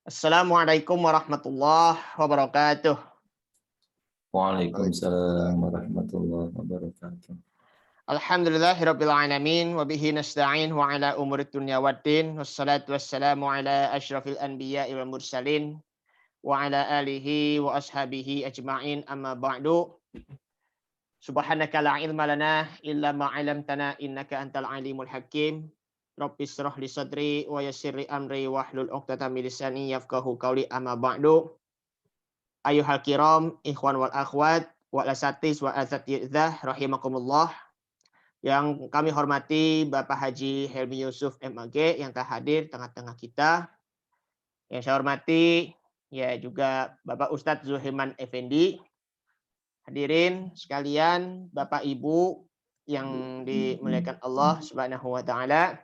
Assalamualaikum warahmatullahi wabarakatuh. Waalaikumsalam warahmatullahi wabarakatuh. Alhamdulillahirabbil alamin wa bihi nasta'in wa ala umurid dunya waddin wassalatu wassalamu ala asyrafil anbiya'i wal mursalin wa ala alihi wa ashabihi ajma'in amma ba'du. Subhanaka la ilma lana illa ma 'allamtana innaka antal alimul hakim. Rabbis shrah li sadri wa yassir li amri wahlul 'uqdatam min lisani yafqahu qawli amma ba'du. Ayuhal kiram, ikhwan wal akhwat, wal asatis wa asatidzah rahimakumullah. Yang kami hormati Bapak Haji Helmi Yusuf MAG yang tak hadir tengah-tengah kita. Yang saya hormati ya juga Bapak Ustadz Zulhiman Effendi. Hadirin sekalian, Bapak Ibu yang dimuliakan Allah Subhanahu wa taala.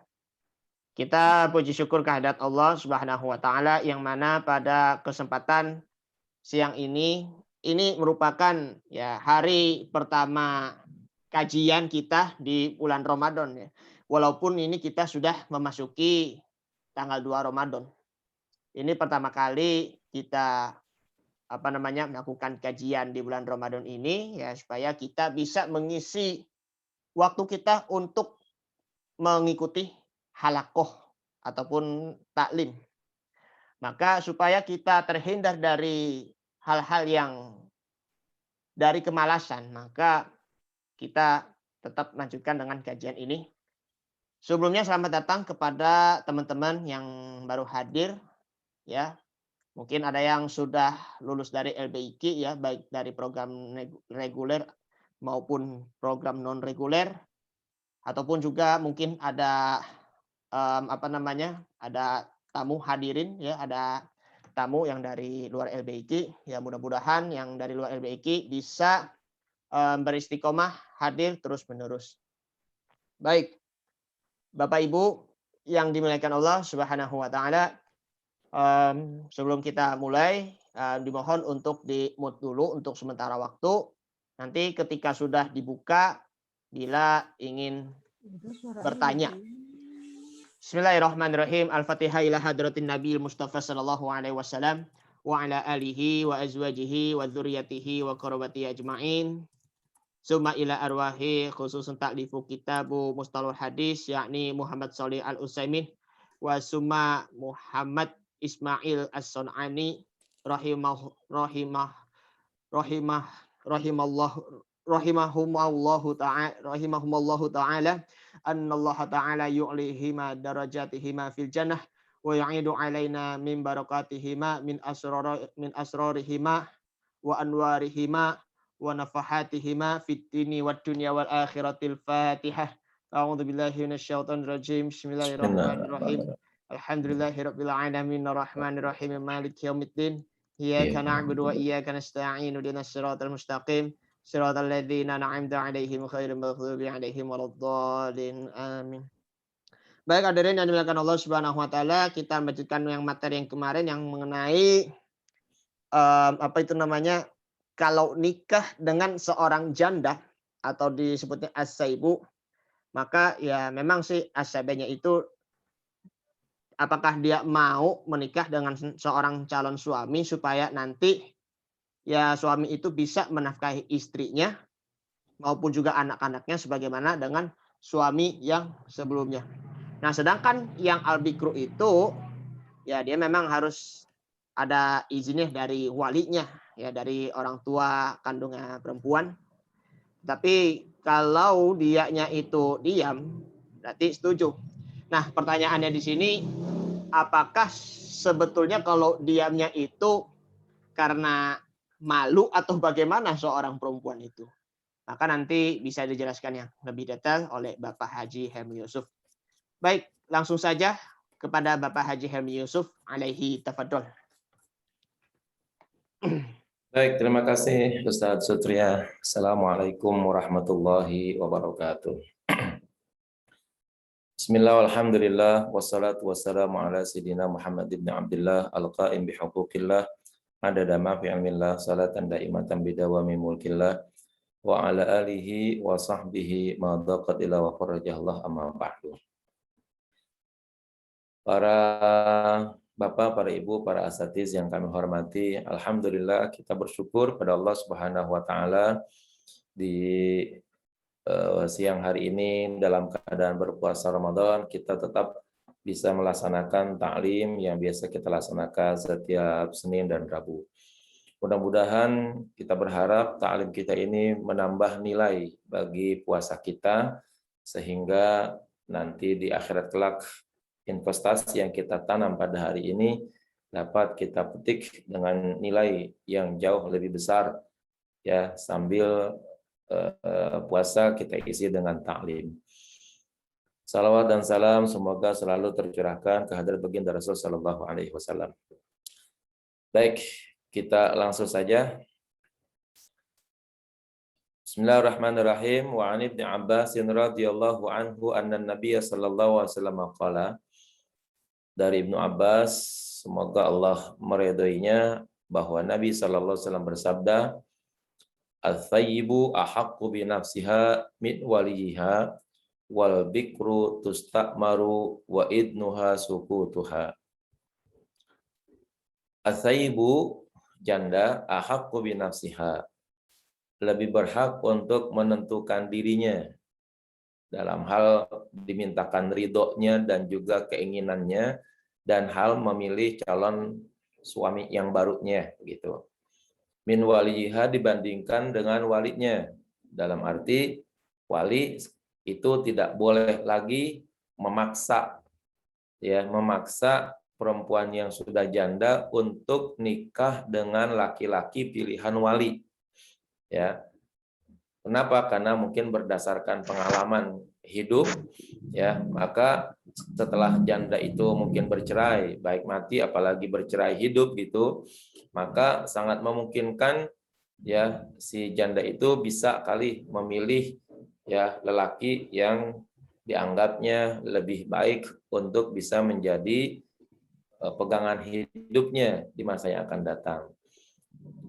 Kita puji syukur kehadirat Allah Subhanahu wa taala yang mana pada kesempatan siang ini merupakan ya hari pertama kajian kita di bulan Ramadan ya. Walaupun ini kita sudah memasuki tanggal 2 Ramadan. Ini pertama kali kita melakukan kajian di bulan Ramadan ini ya supaya kita bisa mengisi waktu kita untuk mengikuti halakoh ataupun taklim. Maka supaya kita terhindar dari hal-hal yang dari kemalasan, maka kita tetap lanjutkan dengan kajian ini. Sebelumnya selamat datang kepada teman-teman yang baru hadir ya. Mungkin ada yang sudah lulus dari LBIQ ya, baik dari program reguler maupun program non reguler, ataupun juga mungkin ada ada tamu hadirin ya, ada tamu yang dari luar LBIQ ya, mudah-mudahan yang dari luar LBIQ bisa beristiqomah hadir terus-menerus. Baik, Bapak Ibu yang dimuliakan Allah Subhanahu wa taala, sebelum kita mulai dimohon untuk di-mute dulu untuk sementara waktu. Nanti ketika sudah dibuka bila ingin bertanya. Bismillahirrahmanirrahim. Al-Fatihah ila hadratin Nabi Mustafa sallallahu alaihi wasallam wa ala alihi wa azwajihi wa dzurriyyatihi wa qarabatihi ajmain. Summa ila arwahi khususun ta'lifu kitabu mustalahul hadis yakni Muhammad Shalih Al-Utsaimin wa summa Muhammad Ismail As-Sun'ani rahimahumallahu ta'ala annallaha ta'ala yu'lihima darajatihima fil jannah wa yu'idu alaina min barakatihima min asrarihima wa anwarihima wa nafahatihima fid dini wad dunya wal akhiratil Fatihah. A'udzu billahi minasyaitonir rajim. Bismillahirrahmanirrahim. Alhamdulillahirabbil alamin arrahmanir rahim maliki yaumiddin. Iyyaka na'budu wa iyyaka nasta'in ihdinas siratal mustaqim. Siratal ladzina an'amta 'alaihim ghairil maghdubi 'alaihim waladdallin. Amin. Baik hadirin yang dimuliakan Allah Subhanahu wa taala, kita lanjutkan yang materi yang kemarin yang mengenai kalau nikah dengan seorang janda atau disebutnya as-saibu, maka ya memang sih as-saibanya itu apakah dia mau menikah dengan seorang calon suami supaya nanti ya suami itu bisa menafkahi istrinya maupun juga anak-anaknya sebagaimana dengan suami yang sebelumnya. Nah, sedangkan yang al-bikru itu ya dia memang harus ada izinnya dari walinya ya, dari orang tua kandungnya perempuan. Tapi kalau dianya itu diam berarti setuju. Nah, pertanyaannya di sini apakah sebetulnya kalau diamnya itu karena malu atau bagaimana seorang perempuan itu? Maka nanti bisa dijelaskan yang lebih detail oleh Bapak Haji Helmi Yusuf. Baik, langsung saja kepada Bapak Haji Helmi Yusuf alaihi tafadhol. Baik, terima kasih Ustadz Sutria. Assalamualaikum warahmatullahi wabarakatuh. Bismillah, alhamdulillah, wassalatu wassalamu ala sayyidina Muhammad ibn Abdullah al-qa'im bihuquqillah adada ma fi ilmillah salatan daimatan bidawami mulkillah wa ala alihi wa sahbihi ma daqat ila wa farajahullah amma ba'du. Para Bapak, para Ibu, para asatiz yang kami hormati, alhamdulillah kita bersyukur pada Allah Subhanahu wa taala di siang hari ini dalam keadaan berpuasa Ramadan kita tetap bisa melaksanakan taklim yang biasa kita laksanakan setiap Senin dan Rabu. Mudah-mudahan kita berharap taklim kita ini menambah nilai bagi puasa kita sehingga nanti di akhirat kelak investasi yang kita tanam pada hari ini dapat kita petik dengan nilai yang jauh lebih besar ya sambil puasa kita isi dengan taklim. Salawat dan salam semoga selalu tercurahkan ke hadrat baginda Rasul sallallahu alaihi wasallam. Baik, kita langsung saja. Bismillahirrahmanirrahim. Wa 'an Ibnu Abbas radhiyallahu anhu anna Nabiy sallallahu alaihi wasallam qala. Dari Ibnu Abbas, semoga Allah meridhoinya, bahwa Nabi sallallahu alaihi wasallam bersabda, "Al-thayyibu ahaqqu bi nafsiha min waliha wal bikru tusta'maru wa idnuha sukutuha." Al-thayyibu janda ahaqqu bi nafsiha, lebih berhak untuk menentukan dirinya dalam hal dimintakan ridhonya dan juga keinginannya dan hal memilih calon suami yang barunya gitu. Min waliha dibandingkan dengan walinya, dalam arti wali itu tidak boleh lagi memaksa perempuan yang sudah janda untuk nikah dengan laki-laki pilihan wali. Ya. Kenapa? Karena mungkin berdasarkan pengalaman hidup ya, maka setelah janda itu mungkin bercerai, baik mati apalagi bercerai hidup gitu, maka sangat memungkinkan ya si janda itu bisa kali memilih ya lelaki yang dianggapnya lebih baik untuk bisa menjadi pegangan hidupnya di masa yang akan datang.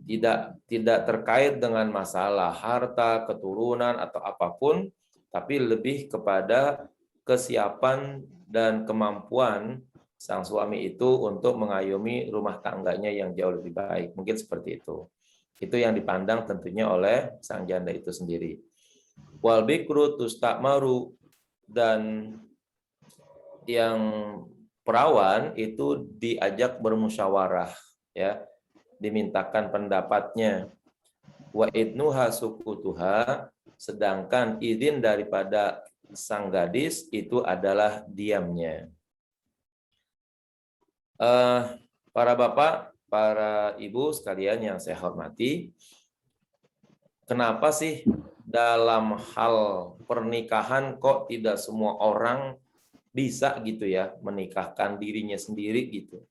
Tidak terkait dengan masalah harta, keturunan atau apapun, tapi lebih kepada kesiapan dan kemampuan sang suami itu untuk mengayomi rumah tangganya yang jauh lebih baik. Mungkin seperti itu. Itu yang dipandang tentunya oleh sang janda itu sendiri. Wal bikru tusta'maru, dan yang perawan itu diajak bermusyawarah ya, dimintakan pendapatnya. Wa idnuha sukutuha, sedangkan izin daripada sang gadis itu adalah diamnya. Para bapak, para ibu sekalian yang saya hormati, kenapa sih dalam hal pernikahan kok tidak semua orang bisa gitu ya menikahkan dirinya sendiri gitu?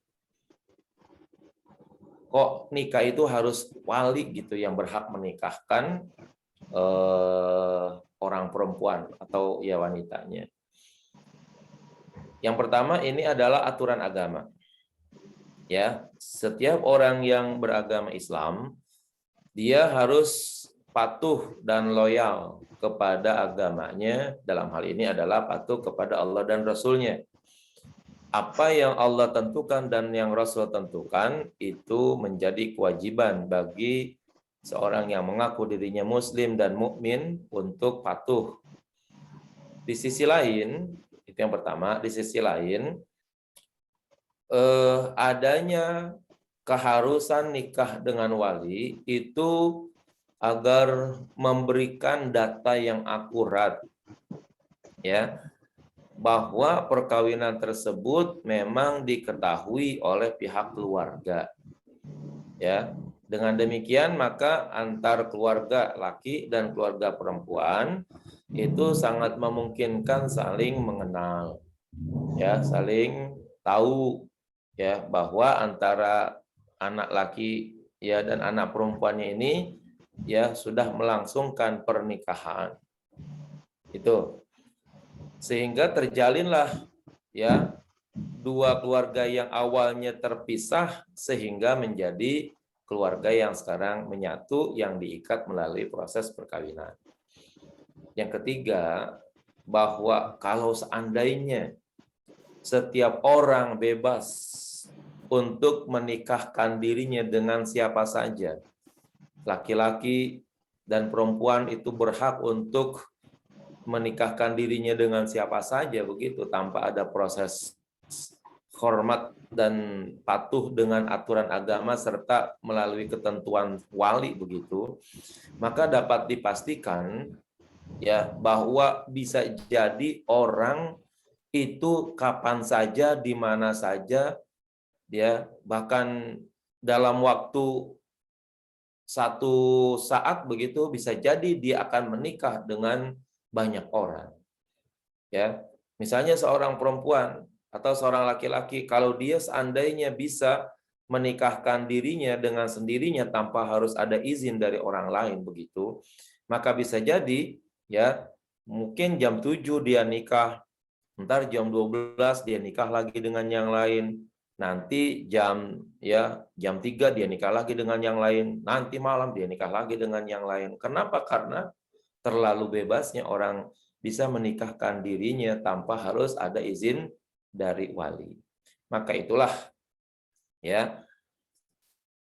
Kok nikah itu harus wali gitu yang berhak menikahkan orang perempuan atau ya wanitanya? Yang pertama, ini adalah aturan agama. Ya, setiap orang yang beragama Islam dia harus patuh dan loyal kepada agamanya. Dalam hal ini adalah patuh kepada Allah dan Rasul-Nya. Apa yang Allah tentukan dan yang Rasul tentukan itu menjadi kewajiban bagi seorang yang mengaku dirinya Muslim dan mukmin untuk patuh. Di sisi lain, itu yang pertama. Di sisi lain, adanya keharusan nikah dengan wali itu agar memberikan data yang akurat ya, bahwa perkawinan tersebut memang diketahui oleh pihak keluarga. Ya, dengan demikian maka antar keluarga laki dan keluarga perempuan itu sangat memungkinkan saling mengenal. Ya, saling tahu ya bahwa antara anak laki ya dan anak perempuannya ini ya sudah melangsungkan pernikahan. Itu. Sehingga terjalinlah ya dua keluarga yang awalnya terpisah sehingga menjadi keluarga yang sekarang menyatu yang diikat melalui proses perkawinan. Yang ketiga, bahwa kalau seandainya setiap orang bebas untuk menikahkan dirinya dengan siapa saja. Laki-laki dan perempuan itu berhak untuk menikahkan dirinya dengan siapa saja begitu, tanpa ada proses hormat dan patuh dengan aturan agama serta melalui ketentuan wali begitu. Maka dapat dipastikan ya bahwa bisa jadi orang itu kapan saja, di mana saja, ya, bahkan dalam waktu satu saat begitu bisa jadi dia akan menikah dengan banyak orang. Ya, misalnya seorang perempuan atau seorang laki-laki, kalau dia seandainya bisa menikahkan dirinya dengan sendirinya tanpa harus ada izin dari orang lain begitu, maka bisa jadi ya mungkin jam 7 dia nikah, ntar jam 12 dia nikah lagi dengan yang lain, nanti jam 3 dia nikah lagi dengan yang lain, nanti malam dia nikah lagi dengan yang lain. Kenapa? Karena terlalu bebasnya orang bisa menikahkan dirinya tanpa harus ada izin dari wali. Maka itulah ya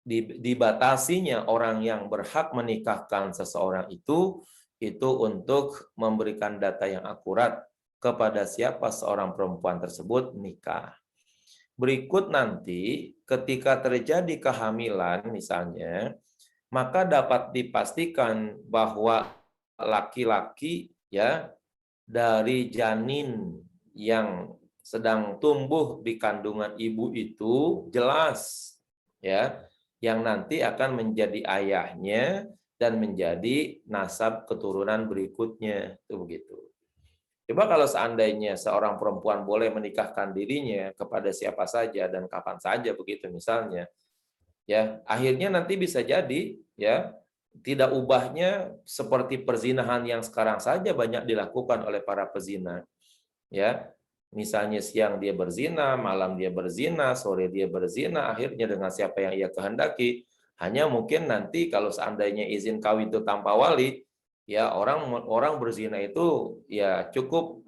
dibatasinya orang yang berhak menikahkan seseorang itu untuk memberikan data yang akurat kepada siapa seorang perempuan tersebut nikah. Berikut nanti ketika terjadi kehamilan misalnya, maka dapat dipastikan bahwa laki-laki ya dari janin yang sedang tumbuh di kandungan ibu itu jelas ya yang nanti akan menjadi ayahnya dan menjadi nasab keturunan berikutnya itu begitu. Coba kalau seandainya seorang perempuan boleh menikahkan dirinya kepada siapa saja dan kapan saja begitu misalnya, ya akhirnya nanti bisa jadi ya tidak ubahnya seperti perzinahan yang sekarang saja banyak dilakukan oleh para pezina. Ya, misalnya siang dia berzina, malam dia berzina, sore dia berzina, akhirnya dengan siapa yang ia kehendaki. Hanya mungkin nanti kalau seandainya izin kawin itu tanpa wali, ya orang berzina itu ya cukup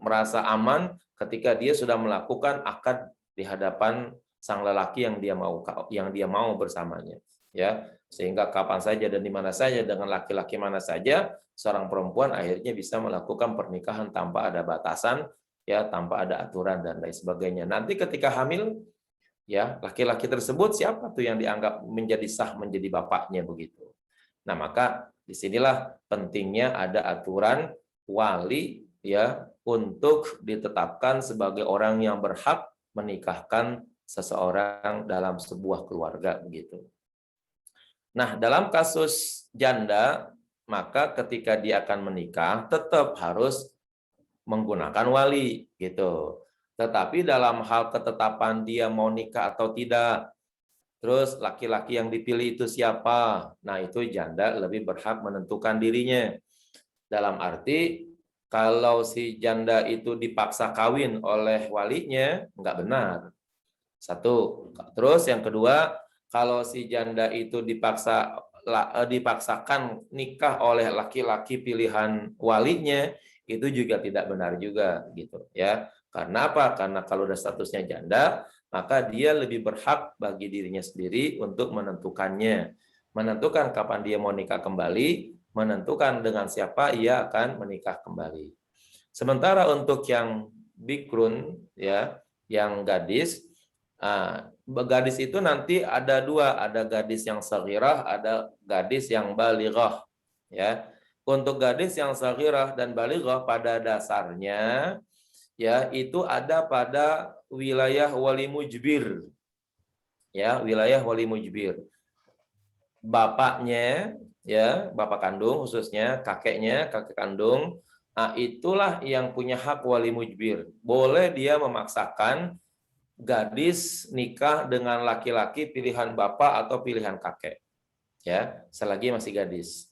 merasa aman ketika dia sudah melakukan akad di hadapan sang lelaki yang dia mau bersamanya, ya sehingga kapan saja dan di mana saja dengan laki-laki mana saja seorang perempuan akhirnya bisa melakukan pernikahan tanpa ada batasan, ya tanpa ada aturan dan lain sebagainya. Nanti ketika hamil, ya laki-laki tersebut siapa tuh yang dianggap menjadi sah menjadi bapaknya begitu. Nah maka disinilah pentingnya ada aturan wali ya untuk ditetapkan sebagai orang yang berhak menikahkan seseorang dalam sebuah keluarga begitu. Nah dalam kasus janda maka ketika dia akan menikah tetap harus menggunakan wali gitu. Tetapi dalam hal ketetapan dia mau nikah atau tidak, terus laki-laki yang dipilih itu siapa? Nah, itu janda lebih berhak menentukan dirinya. Dalam arti, kalau si janda itu dipaksa kawin oleh walinya, nggak benar. Satu. Terus yang kedua, kalau si janda itu dipaksakan nikah oleh laki-laki pilihan walinya, itu juga tidak benar juga gitu ya. Karena apa? Karena kalau udah statusnya janda, maka dia lebih berhak bagi dirinya sendiri untuk menentukannya. Menentukan kapan dia mau nikah kembali, menentukan dengan siapa ia akan menikah kembali. Sementara untuk yang bikrun, ya, yang gadis, gadis itu nanti ada dua, ada gadis yang saghirah, ada gadis yang balighah. Ya, untuk gadis yang saghirah dan balighah pada dasarnya ya itu ada pada wilayah wali mujbir. Ya, wilayah wali mujbir. Bapaknya ya, bapak kandung khususnya, kakek kandung, itulah yang punya hak wali mujbir. Boleh dia memaksakan gadis nikah dengan laki-laki pilihan bapak atau pilihan kakek. Ya, selagi masih gadis.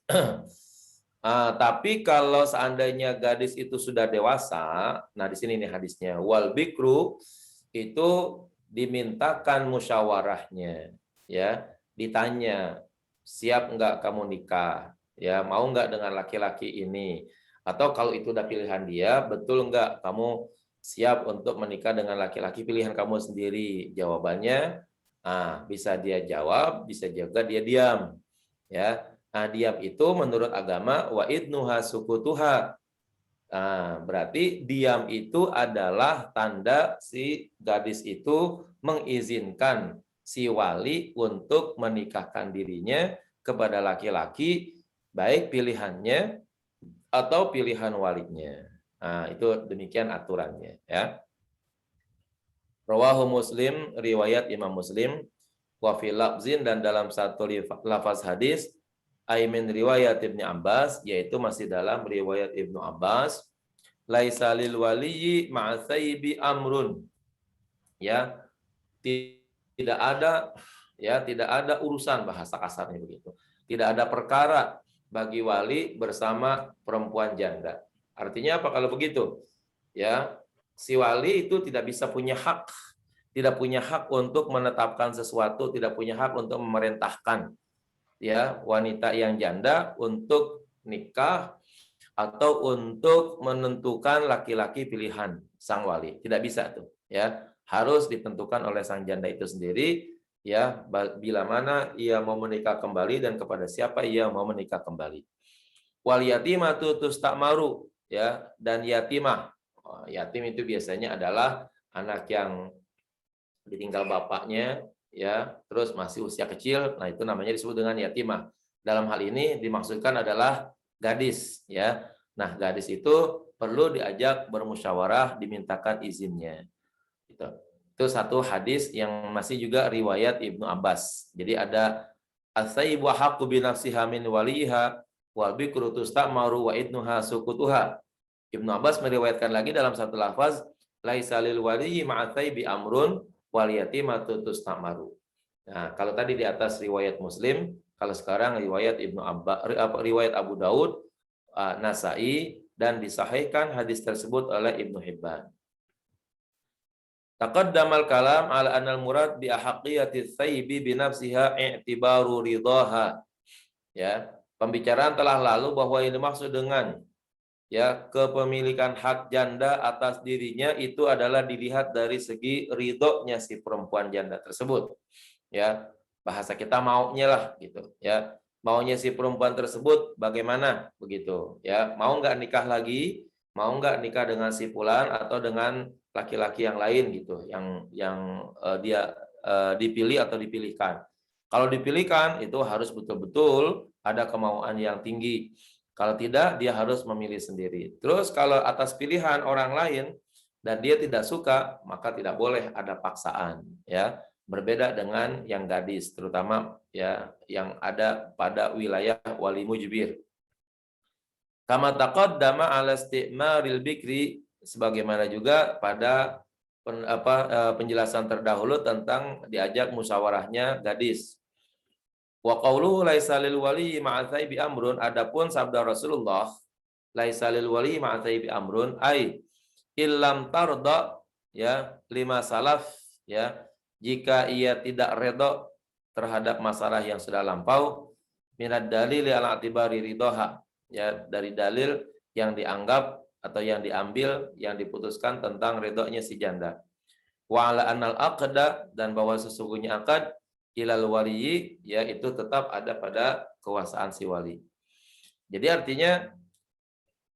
Tapi kalau seandainya gadis itu sudah dewasa, nah di sini nih hadisnya, wal bikru itu dimintakan musyawarahnya, ya, ditanya siap enggak kamu nikah, ya mau enggak dengan laki-laki ini, atau kalau itu udah pilihan dia, betul enggak kamu siap untuk menikah dengan laki-laki pilihan kamu sendiri? Jawabannya, bisa dia jawab, bisa juga dia diam. Ya, diam itu menurut agama wa idnuha sukutuha. Berarti diam itu adalah tanda si gadis itu mengizinkan si wali untuk menikahkan dirinya kepada laki-laki, baik pilihannya atau pilihan walinya. Itu demikian aturannya, ya. Rawahu Muslim, riwayat Imam Muslim, wa fil lafzin, dan dalam satu lafaz hadis, aimin riwayat Ibnu Abbas, yaitu masih dalam riwayat Ibnu Abbas, laisa lil waliyyi ma'asaibi amrun. Ya, tidak ada, ya, tidak ada urusan, bahasa kasarnya begitu. Tidak ada perkara bagi wali bersama perempuan janda. Artinya apa kalau begitu? Ya, si wali itu tidak bisa punya hak, tidak punya hak untuk menetapkan sesuatu, tidak punya hak untuk memerintahkan, ya, wanita yang janda untuk nikah atau untuk menentukan laki-laki pilihan sang wali. Tidak bisa tuh, ya. Harus ditentukan oleh sang janda itu sendiri, ya, bila mana ia mau menikah kembali dan kepada siapa ia mau menikah kembali. Wal yatimatu tusta'maru, ya, dan yatimah. Yatim itu biasanya adalah anak yang ditinggal bapaknya, ya, terus masih usia kecil. Nah, itu namanya disebut dengan yatimah. Dalam hal ini dimaksudkan adalah gadis, ya. Nah, gadis itu perlu diajak bermusyawarah, dimintakan izinnya. Gitu. Itu satu hadis yang masih juga riwayat Ibnu Abbas. Jadi ada as-sayyibu haqqu bi nafsiha min waliha wal bikru tusta'maru wa idnuha sukutuha. Ibnu Abbas meriwayatkan lagi dalam satu lafaz, laisa lil waliyyi ma'atsaybi amrun wal yatimatu tusta'maru. Nah, kalau tadi di atas riwayat Muslim, kalau sekarang riwayat Ibnu Abbas, riwayat Abu Daud, Nasai, dan disahihkan hadis tersebut oleh Ibnu Hibban. Taqaddamal kalam ala anal murad bi ahaqiyati tsayyibi bi nafsiha i'tibaru ridaha. Ya, pembicaraan telah lalu bahwa yang dimaksud dengan, ya, kepemilikan hak janda atas dirinya itu adalah dilihat dari segi ridhonya si perempuan janda tersebut. Ya, bahasa kita maunya lah gitu, ya. Maunya si perempuan tersebut bagaimana begitu, ya. Mau nggak nikah lagi, mau nggak nikah dengan si fulan atau dengan laki-laki yang lain gitu, yang dia dipilih atau dipilihkan. Kalau dipilihkan itu harus betul-betul ada kemauan yang tinggi. Kalau tidak, dia harus memilih sendiri. Terus kalau atas pilihan orang lain dan dia tidak suka, maka tidak boleh ada paksaan, ya. Berbeda dengan yang gadis, terutama, ya, yang ada pada wilayah wali mujbir. Kama taqaddama ala isti'maril bikri, sebagaimana juga pada penjelasan terdahulu tentang diajak musyawarahnya gadis. Wa qauluhu laisa lil wali ma'atsai bi amrun, adapun sabda Rasulullah laisa lil wali ma'atsai bi amrun ai illam tarda, ya, lima salaf, ya, jika ia tidak redha terhadap masalah yang sudah lampau, minad dalil ala atibari ridoha, ya, dari dalil yang dianggap atau yang diambil, yang diputuskan tentang ridhonya si janda. Wa ala anal aqda, dan bahwa sesungguhnya akad ilal waliyi, ya, itu tetap ada pada kekuasaan si wali. Jadi artinya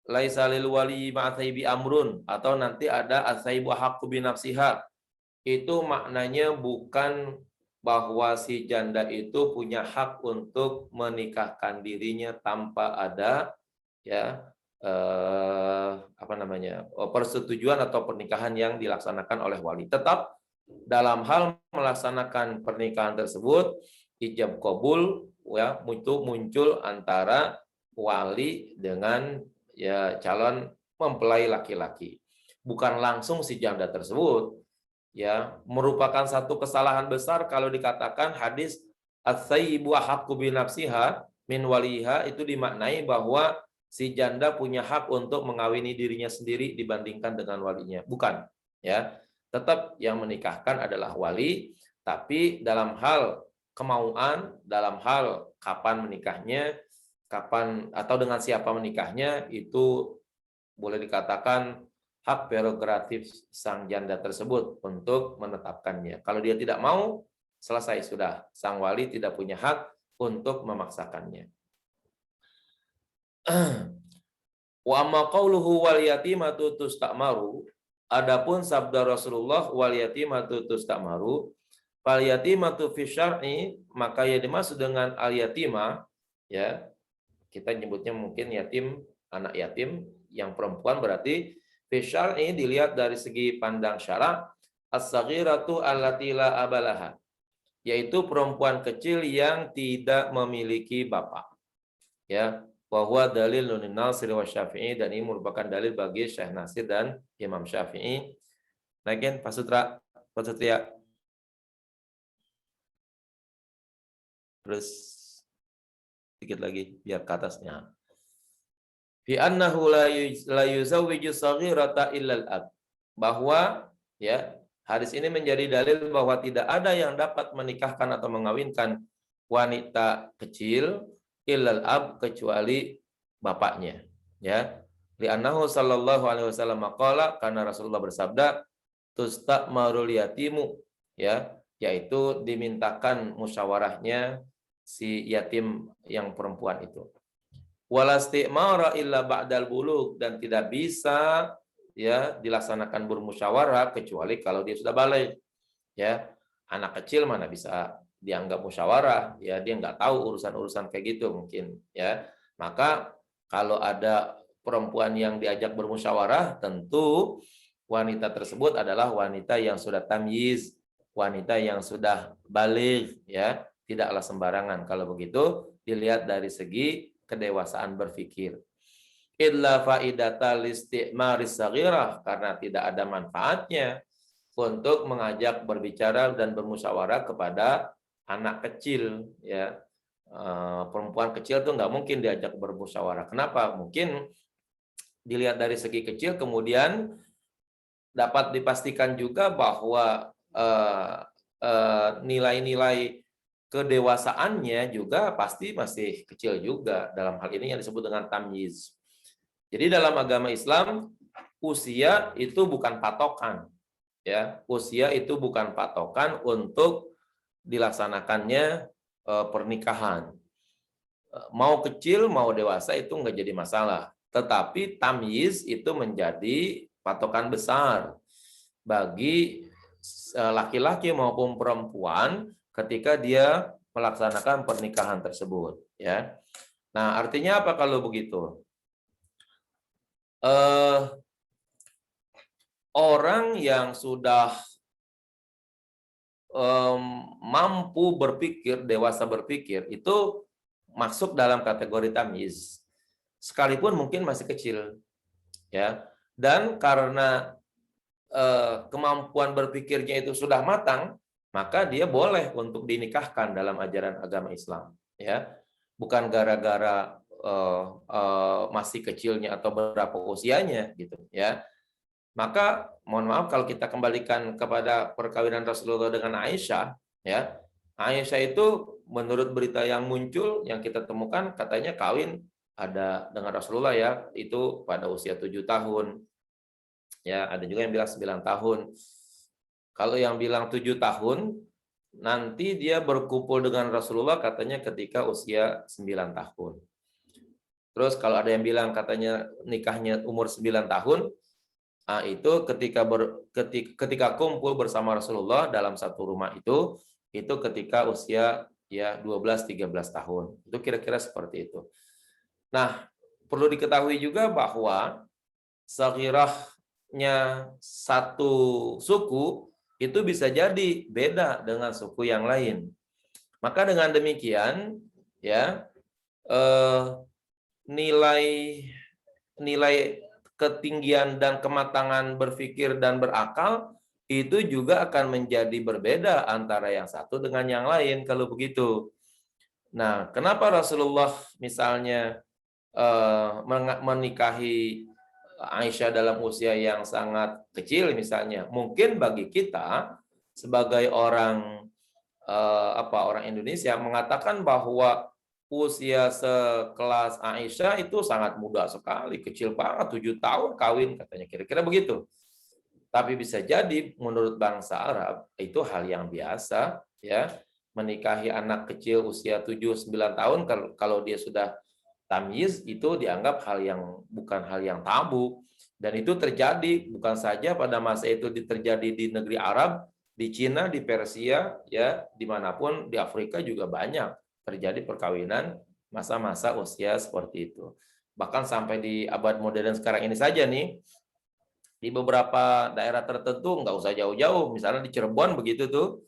laisa lil wali ma'atsaibi amrun, atau nanti ada asaibu haqqu bi nafsiha, itu maknanya bukan bahwa si janda itu punya hak untuk menikahkan dirinya tanpa ada, ya, persetujuan atau pernikahan yang dilaksanakan oleh wali. Tetap dalam hal melaksanakan pernikahan tersebut ijab qabul, ya, muncul antara wali dengan, ya, calon mempelai laki-laki. Bukan langsung si janda tersebut, ya, merupakan satu kesalahan besar kalau dikatakan hadis as-sayyibu haqqu bi nafsiha min waliha itu dimaknai bahwa si janda punya hak untuk mengawini dirinya sendiri dibandingkan dengan walinya. Bukan, ya. Tetap yang menikahkan adalah wali, tapi dalam hal kemauan, dalam hal kapan menikahnya, kapan atau dengan siapa menikahnya, itu boleh dikatakan hak prerogatif sang janda tersebut untuk menetapkannya. Kalau dia tidak mau, selesai sudah. Sang wali tidak punya hak untuk memaksakannya. Wa amma qauluhu wal yatimatu tusta'maru, adapun sabda Rasulullah wal yatimatu tusta'maru, fal yatimatu fi syar'i, maka yang dimaksud dengan al yatimah, ya, kita nyebutnya mungkin yatim, anak yatim yang perempuan, berarti fi syar'i dilihat dari segi pandang syara, as-saghiratu allati la abalaha, yaitu perempuan kecil yang tidak memiliki bapak. Ya, bahwa dalil Nunin Nasir wa Syafi'i, dan ini merupakan dalil bagi Syekh Nasir dan Imam Syafi'i. Lagi Pak Sutra, Pak Sutria. Terus sedikit lagi biar ke atasnya. Fi annahu la yuzawwiju saghirata illa al-ab. Bahwa ya, hadis ini menjadi dalil bahwa tidak ada yang dapat menikahkan atau mengawinkan wanita kecil illal ab, kecuali bapaknya, ya. Li'annahu sallallahu alaihi wasallam maqala, karena Rasulullah bersabda, tusta'marul yatimu, ya, yaitu dimintakan musyawarahnya si yatim yang perempuan itu. Walastimara illa ba'dal bulug, dan tidak bisa ya dilaksanakan bermusyawarah kecuali kalau dia sudah balik, ya. Anak kecil mana bisa dianggap musyawarah, ya, dia nggak tahu urusan-urusan kayak gitu mungkin, ya. Maka kalau ada perempuan yang diajak bermusyawarah, tentu wanita tersebut adalah wanita yang sudah tamyiz, wanita yang sudah baligh, ya, tidaklah sembarangan. Kalau begitu dilihat dari segi kedewasaan berpikir. Illa faidata listi'maris saghirah, karena tidak ada manfaatnya untuk mengajak berbicara dan bermusyawarah kepada anak kecil, ya. Perempuan kecil tuh nggak mungkin diajak bermusyawarah. Kenapa? Mungkin dilihat dari segi kecil, kemudian dapat dipastikan juga bahwa nilai-nilai kedewasaannya juga pasti masih kecil juga. Dalam hal ini yang disebut dengan tamyiz. Jadi dalam agama Islam, usia itu bukan patokan, ya. Usia itu bukan patokan untuk dilaksanakannya pernikahan. Mau kecil mau dewasa itu nggak jadi masalah, tetapi tamyiz itu menjadi patokan besar bagi laki-laki maupun perempuan ketika dia melaksanakan pernikahan tersebut, ya. Nah, artinya apa kalau begitu? Orang yang sudah mampu berpikir, dewasa berpikir, itu masuk dalam kategori tamyiz, sekalipun mungkin masih kecil, ya. Dan karena kemampuan berpikirnya itu sudah matang, maka dia boleh untuk dinikahkan dalam ajaran agama Islam, ya. Bukan gara-gara masih kecilnya atau berapa usianya, gitu, ya. Maka mohon maaf kalau kita kembalikan kepada perkawinan Rasulullah dengan Aisyah, ya. Aisyah itu menurut berita yang muncul yang kita temukan katanya kawin ada dengan Rasulullah, ya, itu pada usia 7 tahun. Ya, ada juga yang bilang 9 tahun. Kalau yang bilang 7 tahun, nanti dia berkumpul dengan Rasulullah katanya ketika usia 9 tahun. Terus kalau ada yang bilang katanya nikahnya umur 9 tahun, itu ketika kumpul bersama Rasulullah dalam satu rumah itu ketika usia ya 12-13 tahun. Itu kira-kira seperti itu. Nah, perlu diketahui juga bahwa saghirahnya satu suku itu bisa jadi beda dengan suku yang lain. Maka dengan demikian, ya, nilai ketinggian dan kematangan berpikir dan berakal itu juga akan menjadi berbeda antara yang satu dengan yang lain kalau begitu. Nah, kenapa Rasulullah misalnya menikahi Aisyah dalam usia yang sangat kecil misalnya? Mungkin bagi kita sebagai orang orang Indonesia mengatakan bahwa usia sekelas Aisyah itu sangat muda sekali, kecil banget, 7 tahun kawin katanya, kira-kira begitu. Tapi bisa jadi menurut bangsa Arab itu hal yang biasa, ya, menikahi anak kecil usia 7-9 tahun kalau dia sudah tamyiz itu dianggap bukan hal yang tabu, dan itu terjadi bukan saja pada masa itu terjadi di negeri Arab, di Cina, di Persia, ya, dimanapun di Afrika juga banyak terjadi perkawinan masa-masa usia seperti itu. Bahkan sampai di abad modern sekarang ini saja nih, di beberapa daerah tertentu nggak usah jauh-jauh, misalnya di Cirebon begitu tuh,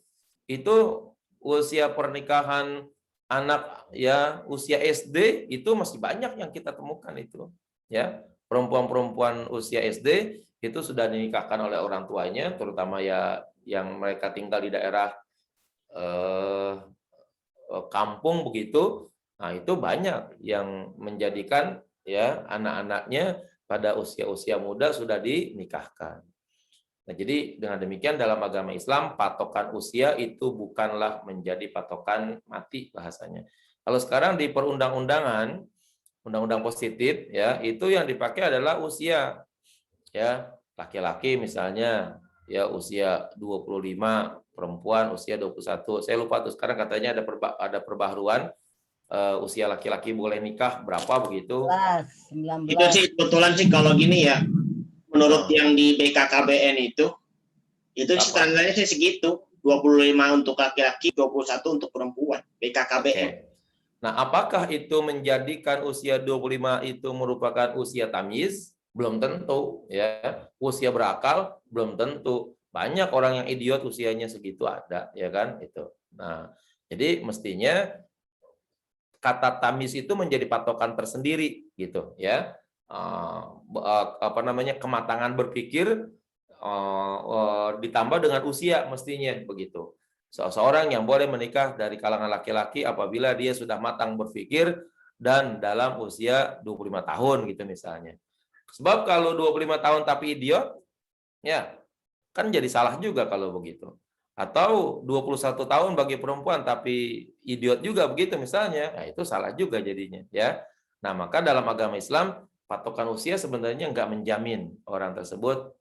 itu usia pernikahan anak ya usia SD itu masih banyak yang kita temukan itu, ya, perempuan-perempuan usia SD itu sudah dinikahkan oleh orang tuanya, terutama ya yang mereka tinggal di daerah kampung begitu. Nah, itu banyak yang menjadikan ya anak-anaknya pada usia-usia muda sudah dinikahkan. Nah, jadi dengan demikian dalam agama Islam patokan usia itu bukanlah menjadi patokan mati bahasanya. Kalau sekarang di perundang-undangan, undang-undang positif ya, itu yang dipakai adalah usia. Ya, laki-laki misalnya ya usia 25, perempuan usia 21. Saya lupa tuh sekarang katanya ada perbaharuan usia laki-laki boleh nikah berapa begitu. 19. Itu sih kebetulan sih kalau gini ya, menurut yang di BKKBN itu standarnya sih segitu, 25 untuk laki-laki, 21 untuk perempuan, BKKBN. Okay. Nah, apakah itu menjadikan usia 25 itu merupakan usia tamyiz? Belum tentu, ya. Usia berakal belum tentu. Banyak orang yang idiot usianya segitu ada, ya kan? Itu. Nah, jadi mestinya kata tamyiz itu menjadi patokan tersendiri gitu, ya. Apa namanya, kematangan berpikir ditambah dengan usia mestinya begitu. Seseorang yang boleh menikah dari kalangan laki-laki apabila dia sudah matang berpikir dan dalam usia 25 tahun gitu misalnya. Sebab kalau 25 tahun tapi idiot, ya kan jadi salah juga kalau begitu. Atau 21 tahun bagi perempuan tapi idiot juga begitu misalnya, nah itu salah juga jadinya, ya. Nah, maka dalam agama Islam patokan usia sebenarnya nggak menjamin orang tersebut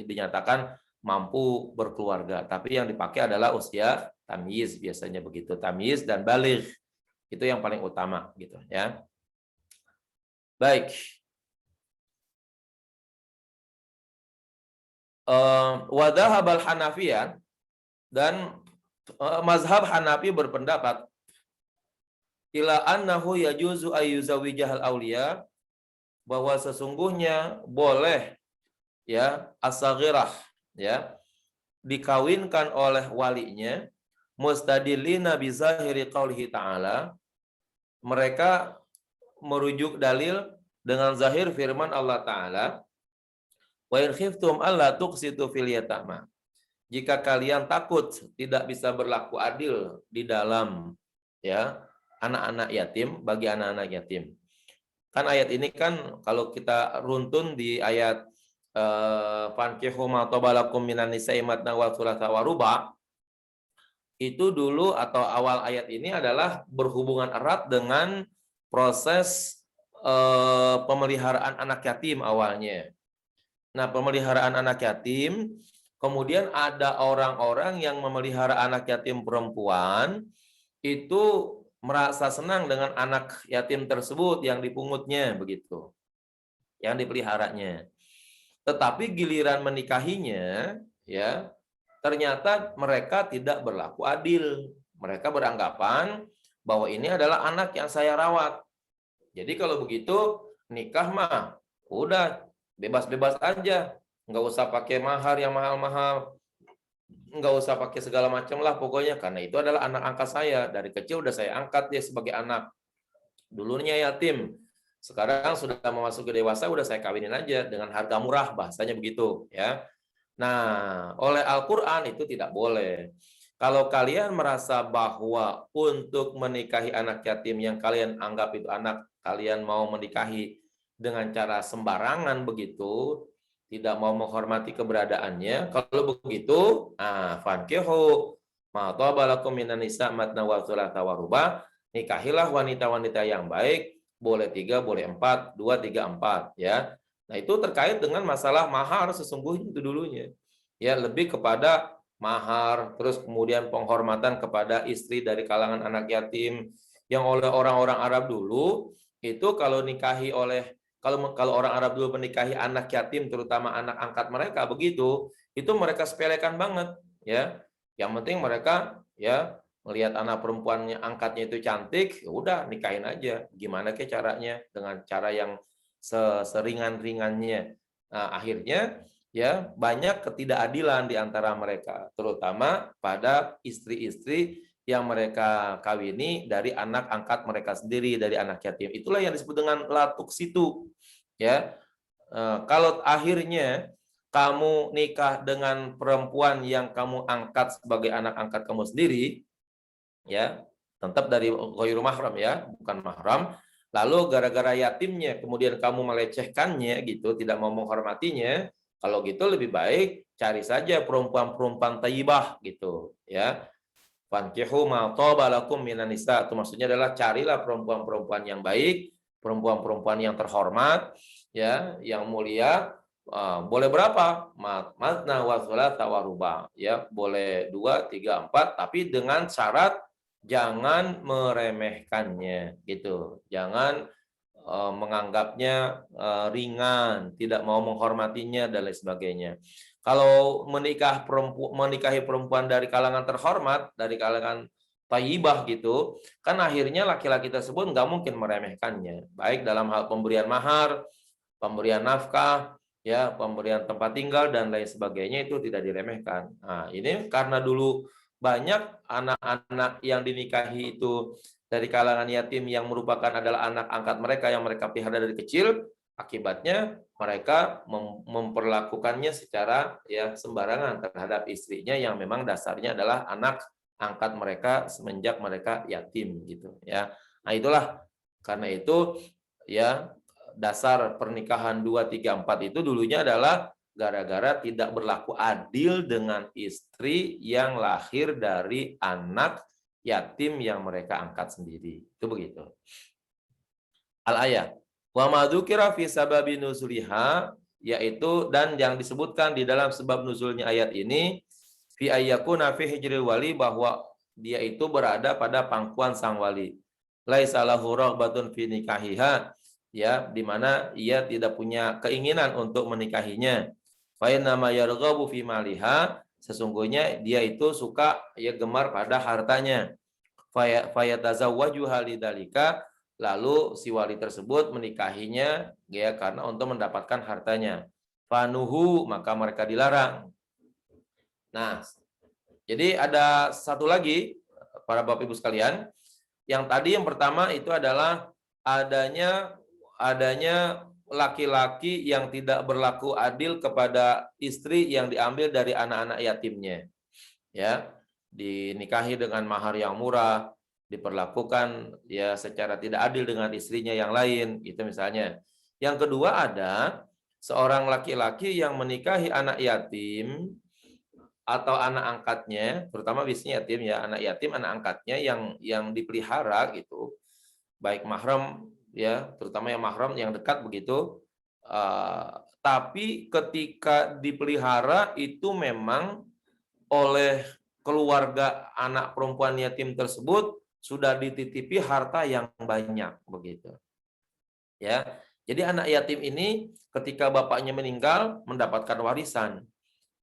dinyatakan mampu berkeluarga, tapi yang dipakai adalah usia tamyiz, biasanya begitu, tamyiz dan baligh itu yang paling utama gitu, ya. Baik. Wadhahabal Hanafiyah, dan mazhab Hanafi berpendapat ila annahu yajuzu ayyuzawijahal auliya, bahwa sesungguhnya boleh ya as-saghirah ya dikawinkan oleh walinya, mustadillina bi zahiri qaulihi ta'ala, mereka merujuk dalil dengan zahir firman Allah Ta'ala, wa in khiftum alla tuqsitu fil yatama, jika kalian takut tidak bisa berlaku adil di dalam ya anak-anak yatim, bagi anak-anak yatim. Kan ayat ini kan kalau kita runtun di ayat fankihu ma tabalakum minan nisa'i matna wa thulatha wa ruba', itu dulu atau awal ayat ini adalah berhubungan erat dengan proses pemeliharaan anak yatim awalnya. Nah, pemeliharaan anak yatim, kemudian ada orang-orang yang memelihara anak yatim perempuan, itu merasa senang dengan anak yatim tersebut yang dipungutnya begitu, yang dipeliharanya. Tetapi giliran menikahinya, ya ternyata mereka tidak berlaku adil. Mereka beranggapan bahwa ini adalah anak yang saya rawat. Jadi kalau begitu nikah mah udah bebas-bebas aja, nggak usah pakai mahar yang mahal-mahal, nggak usah pakai segala macam lah pokoknya, karena itu adalah anak angkat saya, dari kecil udah saya angkat dia sebagai anak. Dulunya yatim, sekarang sudah memasuki dewasa, udah saya kawinin aja dengan harga murah, bahasanya begitu ya. Nah, oleh Al-Quran itu tidak boleh. Kalau kalian merasa bahwa untuk menikahi anak yatim yang kalian anggap itu anak, kalian mau menikahi dengan cara sembarangan begitu, tidak mau menghormati keberadaannya, kalau begitu, fankihu ma tabalakum minan nisa matna wa thulatha wa ruba', nikahilah wanita-wanita yang baik, boleh 3, boleh 4, 2, 3, 4 ya. Nah, itu terkait dengan masalah mahar sesungguhnya itu dulunya. Ya, lebih kepada mahar, terus kemudian penghormatan kepada istri dari kalangan anak yatim yang oleh orang-orang Arab dulu itu kalau nikahi oleh kalau orang Arab dulu menikahi anak yatim terutama anak angkat mereka begitu, itu mereka sepelekan banget ya. Yang penting mereka ya melihat anak perempuannya angkatnya itu cantik, ya udah nikahin aja. Gimana ke caranya dengan cara yang seringan-ringannya. Nah, akhirnya ya banyak ketidakadilan di antara mereka, terutama pada istri-istri yang mereka kawini dari anak angkat mereka sendiri, dari anak yatim. Itulah yang disebut dengan latuk situ. Ya, kalau akhirnya kamu nikah dengan perempuan yang kamu angkat sebagai anak angkat kamu sendiri, ya, tetap dari ghairu mahram ya, bukan mahram. Lalu gara-gara yatimnya kemudian kamu melecehkannya gitu, tidak mau menghormatinya, kalau gitu lebih baik cari saja perempuan-perempuan thayyibah gitu, ya. Fankihu ma thaba lakum minan nisa. Itu maksudnya adalah carilah perempuan-perempuan yang baik, perempuan-perempuan yang terhormat, ya, yang mulia. Boleh berapa? Matna wa thulatha wa ruba. Ya, boleh 2, 3, 4, tapi dengan syarat jangan meremehkannya gitu. Jangan menganggapnya ringan, tidak mau menghormatinya dan lain sebagainya. Kalau menikahi perempuan dari kalangan terhormat, dari kalangan thayyibah gitu, kan akhirnya laki-laki tersebut nggak mungkin meremehkannya, baik dalam hal pemberian mahar, pemberian nafkah, ya, pemberian tempat tinggal dan lain sebagainya itu tidak diremehkan. Nah, ini karena dulu banyak anak-anak yang dinikahi itu dari kalangan yatim yang merupakan adalah anak angkat mereka yang mereka pelihara dari kecil, akibatnya mereka memperlakukannya secara ya sembarangan terhadap istrinya yang memang dasarnya adalah anak angkat mereka semenjak mereka yatim gitu ya. Nah, itulah karena itu ya dasar pernikahan 2, 3, 4 itu dulunya adalah gara-gara tidak berlaku adil dengan istri yang lahir dari anak yatim yang mereka angkat sendiri. Itu begitu. Al-ayat. Wa ma dzukira fi sababi nuzuliha, yaitu dan yang disebutkan di dalam sebab nuzulnya ayat ini fi ayyakuna fi hijril wali, bahwa dia itu berada pada pangkuan sang wali. Laisa lahu raghbatun fi nikahiha, ya, di mana ia tidak punya keinginan untuk menikahinya. Fa inna ma yarghabu fi maliha, sesungguhnya dia itu suka ya gemar pada hartanya. Fayatazawwaju halidalika, lalu si wali tersebut menikahinya ya karena untuk mendapatkan hartanya. Fanuhu, maka mereka dilarang. Nah, jadi ada satu lagi para Bapak Ibu sekalian, yang tadi yang pertama itu adalah adanya laki-laki yang tidak berlaku adil kepada istri yang diambil dari anak-anak yatimnya. Ya, dinikahi dengan mahar yang murah, diperlakukan ya secara tidak adil dengan istrinya yang lain, itu misalnya. Yang kedua ada seorang laki-laki yang menikahi anak yatim atau anak angkatnya, terutama biasanya yatim ya, anak yatim, anak angkatnya yang dipelihara gitu, baik mahram ya, terutama yang mahram yang dekat begitu. Tapi ketika dipelihara itu memang oleh keluarga anak perempuan yatim tersebut sudah dititipi harta yang banyak begitu. Ya. Jadi anak yatim ini ketika bapaknya meninggal mendapatkan warisan.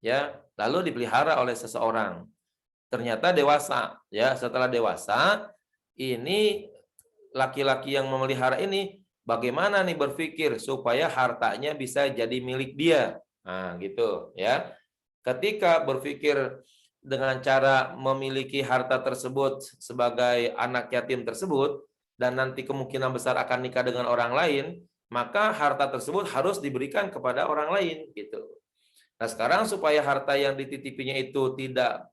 Ya, lalu dipelihara oleh seseorang. Ternyata dewasa, ya, setelah dewasa ini laki-laki yang memelihara ini bagaimana nih berpikir supaya hartanya bisa jadi milik dia. Nah, gitu, ya. Ketika berpikir dengan cara memiliki harta tersebut sebagai anak yatim tersebut dan nanti kemungkinan besar akan nikah dengan orang lain, maka harta tersebut harus diberikan kepada orang lain gitu. Nah, sekarang supaya harta yang dititipinya itu tidak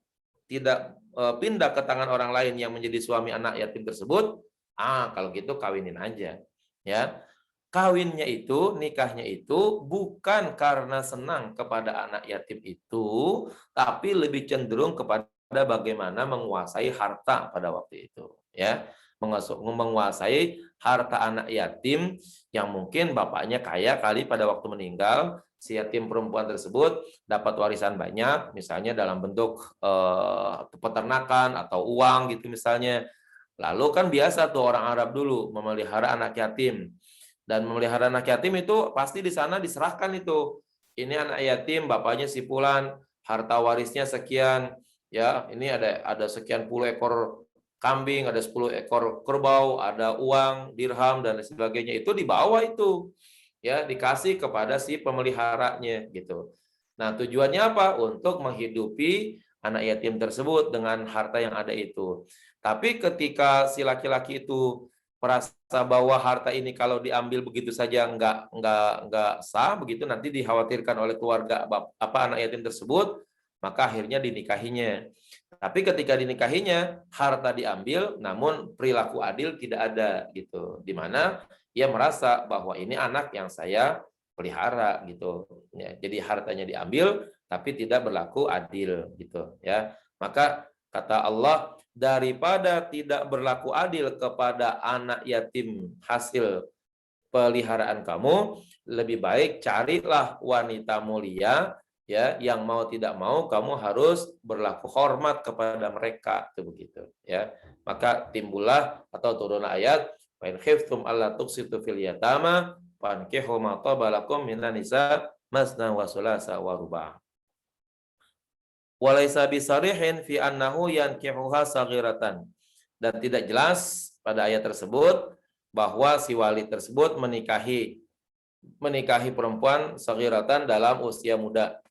pindah ke tangan orang lain yang menjadi suami anak yatim tersebut, kalau gitu kawinin aja. Ya. Kawinnya itu, nikahnya itu bukan karena senang kepada anak yatim itu, tapi lebih cenderung kepada bagaimana menguasai harta pada waktu itu, ya. Menguasai harta anak yatim yang mungkin bapaknya kaya kali pada waktu meninggal, si yatim perempuan tersebut dapat warisan banyak, misalnya dalam bentuk peternakan atau uang gitu misalnya. Lalu kan biasa tuh orang Arab dulu memelihara anak yatim. Dan memelihara anak yatim itu pasti di sana diserahkan itu. Ini anak yatim, bapaknya si fulan, harta warisnya sekian, ya. Ini ada sekian puluh ekor kambing, ada 10 ekor kerbau, ada uang, dirham dan sebagainya. Itu dibawa itu, ya, dikasih kepada si pemeliharanya gitu. Nah, tujuannya apa? Untuk menghidupi anak yatim tersebut dengan harta yang ada itu. Tapi ketika si laki-laki itu merasa bahwa harta ini kalau diambil begitu saja nggak sah begitu, nanti dikhawatirkan oleh keluarga anak yatim tersebut, maka akhirnya dinikahinya. Tapi ketika dinikahinya harta diambil, namun perilaku adil tidak ada gitu, di mana ia merasa bahwa ini anak yang saya pelihara gitu, ya. Jadi hartanya diambil tapi tidak berlaku adil gitu, ya. Maka kata Allah, daripada tidak berlaku adil kepada anak yatim hasil peliharaan kamu, lebih baik carilah wanita mulia, ya, yang mau tidak mau kamu harus berlaku hormat kepada mereka, itu begitu, ya. Maka timbullah atau turun ayat, fa in khiftum alla tuqsitu fil yatama fankihu ma taba lakum minan nisa masna wa sulasa wa ruba'. Walaysa bisarihin fi annahu yankihuha saghiratan. Dan tidak jelas pada ayat tersebut bahwa si wali tersebut menikahi perempuan saghiratan dalam usia muda.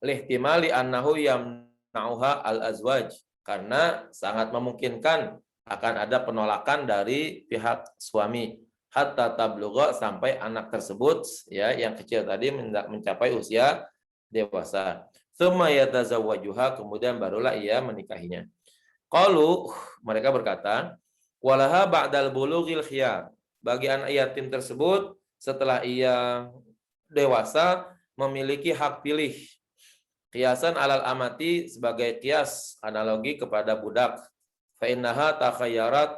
Lihtimali annahu yamna'uha al-azwaj, karena sangat memungkinkan akan ada penolakan dari pihak suami hatta tablugha, sampai anak tersebut, ya, yang kecil tadi mencapai usia dewasa. Tsumma yatazawwajuha, kemudian barulah ia menikahinya. Qalu, mereka berkata, walaha ba'dal bulughil khiyar, bagi anak yatim tersebut setelah ia dewasa memiliki hak pilih. Qiyasan alal amati, sebagai qiyas analogi kepada budak. Fa innaha takhayyarat,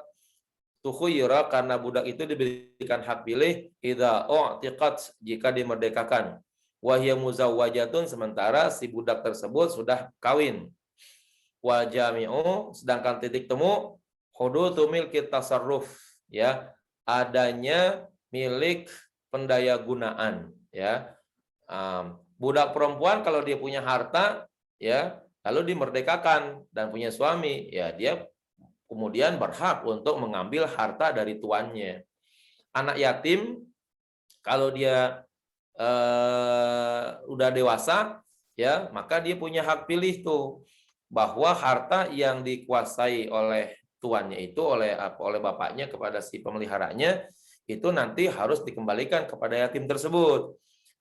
tukhayyara, karena budak itu diberikan hak pilih idza u'tiqat, jika dimerdekakan. Wa hiya muzawwajatun, sementara si budak tersebut sudah kawin. Wa jami'u, sedangkan titik temu hudutsu milki tasarruf, ya, adanya milik pendayagunaan, ya. Budak perempuan kalau dia punya harta, ya, lalu dimerdekakan dan punya suami, ya, dia kemudian berhak untuk mengambil harta dari tuannya. Anak yatim kalau dia udah dewasa, ya, maka dia punya hak pilih tuh, bahwa harta yang dikuasai oleh tuannya itu, oleh bapaknya kepada si pemeliharanya, itu nanti harus dikembalikan kepada yatim tersebut.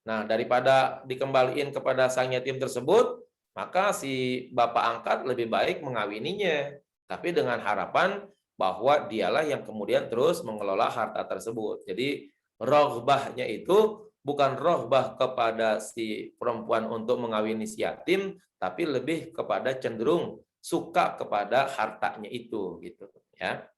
Nah, daripada dikembaliin kepada sang yatim tersebut, maka si bapak angkat lebih baik mengawininya, tapi dengan harapan bahwa dialah yang kemudian terus mengelola harta tersebut. Jadi roghbahnya itu bukan roghbah kepada si perempuan untuk mengawini si yatim, tapi lebih kepada cenderung suka kepada hartanya itu, gitu, ya.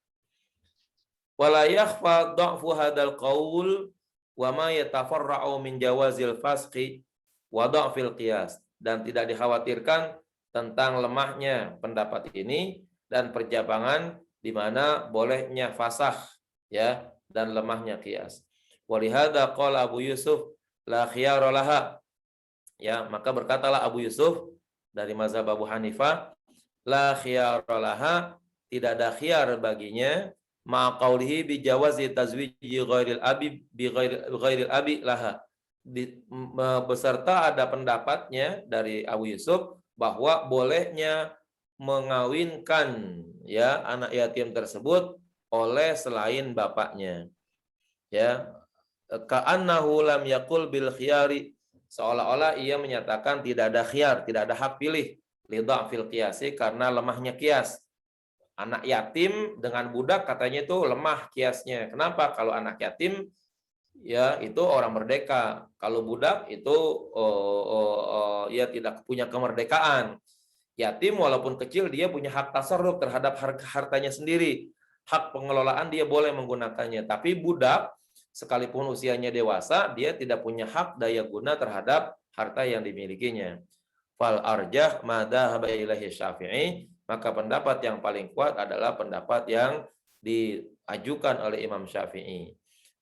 Wala yakhfa dha'fu hadzal qaul wa ma yatafarra'u min jawazil fasqi wa dha'fil qiyas, dan tidak dikhawatirkan tentang lemahnya pendapat ini dan perjabangan di mana bolehnya fasakh, ya, dan lemahnya qiyas. Walihada qala Abu Yusuf la khiyara laha, ya, maka berkatalah Abu Yusuf dari mazhab Abu Hanifah, la khiyara laha, tidak ada khiyar baginya, ma qaulihi bi jawazi tazwiji ghairil abi bi ghairil abi laha, beserta ada pendapatnya dari Abu Yusuf bahwa bolehnya mengawinkan, ya, anak yatim tersebut oleh selain bapaknya, ya. Ka'annahu lam yaqul bil khiyari, seolah-olah ia menyatakan tidak ada khiyar, tidak ada hak pilih, lidha'fil qiyasi, karena lemahnya qiyas. Anak yatim dengan budak katanya itu lemah kiasnya. Kenapa? Kalau anak yatim, ya, itu orang merdeka. Kalau budak itu ya tidak punya kemerdekaan. Yatim walaupun kecil dia punya hak tasarruf terhadap hartanya sendiri. Hak pengelolaan dia boleh menggunakannya. Tapi budak sekalipun usianya dewasa, dia tidak punya hak daya guna terhadap harta yang dimilikinya. Fal arjah madhab ilaihi Syafi'i, maka pendapat yang paling kuat adalah pendapat yang diajukan oleh Imam Syafi'i.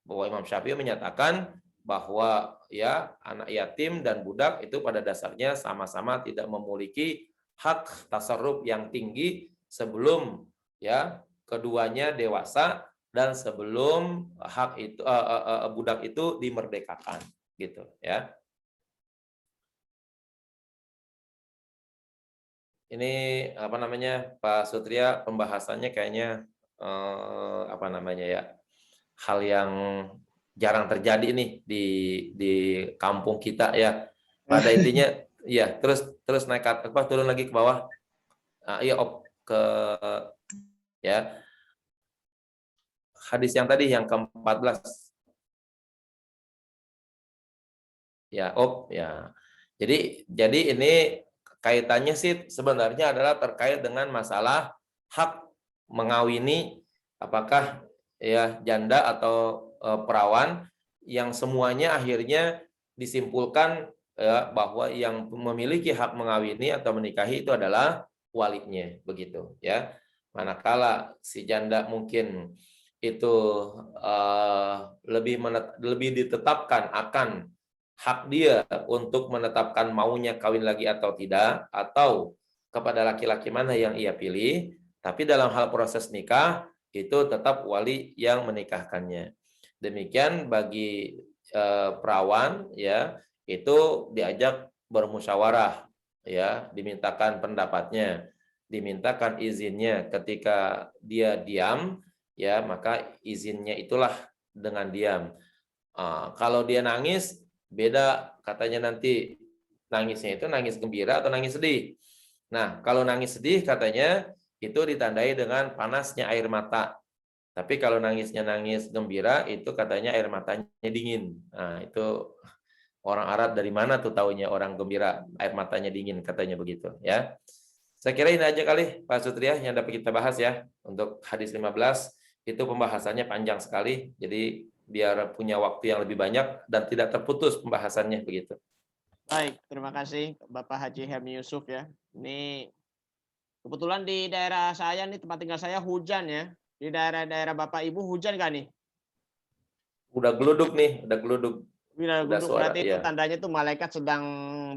Bahwa Imam Syafi'i menyatakan bahwa ya anak yatim dan budak itu pada dasarnya sama-sama tidak memiliki hak tasarruf yang tinggi sebelum ya keduanya dewasa dan sebelum hak itu budak itu dimerdekakan gitu ya. Ini apa namanya Pak Sutria, pembahasannya kayaknya apa namanya ya, hal yang jarang terjadi nih di kampung kita ya. Pada intinya ya terus naik apa turun lagi ke bawah. Iya ke ya hadis yang tadi yang ke-14. Ya, ya. Jadi ini kaitannya sih sebenarnya adalah terkait dengan masalah hak mengawini apakah ya janda atau perawan yang semuanya akhirnya disimpulkan ya, bahwa yang memiliki hak mengawini atau menikahi itu adalah walinya begitu ya. Manakala si janda mungkin itu lebih ditetapkan akan hak dia untuk menetapkan maunya kawin lagi atau tidak, atau kepada laki-laki mana yang ia pilih, tapi dalam hal proses nikah itu tetap wali yang menikahkannya. Demikian bagi perawan ya, itu diajak bermusyawarah ya, dimintakan pendapatnya, dimintakan izinnya. Ketika dia diam ya, maka izinnya itulah dengan diam. Kalau dia nangis, beda katanya nanti nangisnya itu nangis gembira atau nangis sedih. Nah, kalau nangis sedih katanya itu ditandai dengan panasnya air mata. Tapi kalau nangisnya nangis gembira itu katanya air matanya dingin. Nah, itu orang Arab dari mana tuh taunya orang gembira air matanya dingin katanya begitu ya. Saya kira ini aja kali Pak Sutria yang dapat kita bahas ya. Untuk hadis 15 itu pembahasannya panjang sekali. Jadi biar punya waktu yang lebih banyak dan tidak terputus pembahasannya begitu. Baik, terima kasih Bapak Haji Helmi Yusuf ya. Ini kebetulan di daerah saya nih, tempat tinggal saya hujan ya. Di daerah-daerah Bapak Ibu hujan nggak nih? Udah geluduk nih, udah geluduk. Bila Udah gunduk suara, berarti itu iya. tandanya tuh malaikat sedang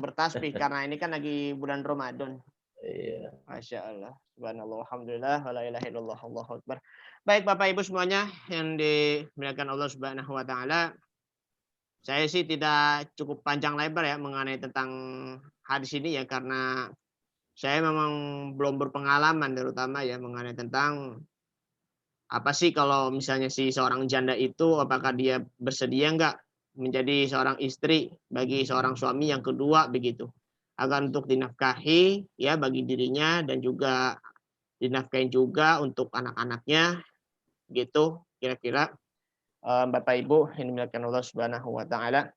bertasbih karena ini kan lagi bulan Ramadan. Iya. Masya Allah, subhanallah, alhamdulillah, wala ilaha illallah, Allahu akbar. Baik Bapak Ibu semuanya yang dimuliakan Allah Subhanahu wa taala. Saya sih tidak cukup panjang lebar ya mengenai tentang hadis ini ya karena saya memang belum berpengalaman terutama ya mengenai tentang apa sih kalau misalnya si seorang janda itu apakah dia bersedia enggak menjadi seorang istri bagi seorang suami yang kedua begitu. Agar untuk dinafkahi ya bagi dirinya dan juga dinafkahi juga untuk anak-anaknya gitu kira-kira Bapak Ibu yang dimuliakan Allah Subhanahu wa taala.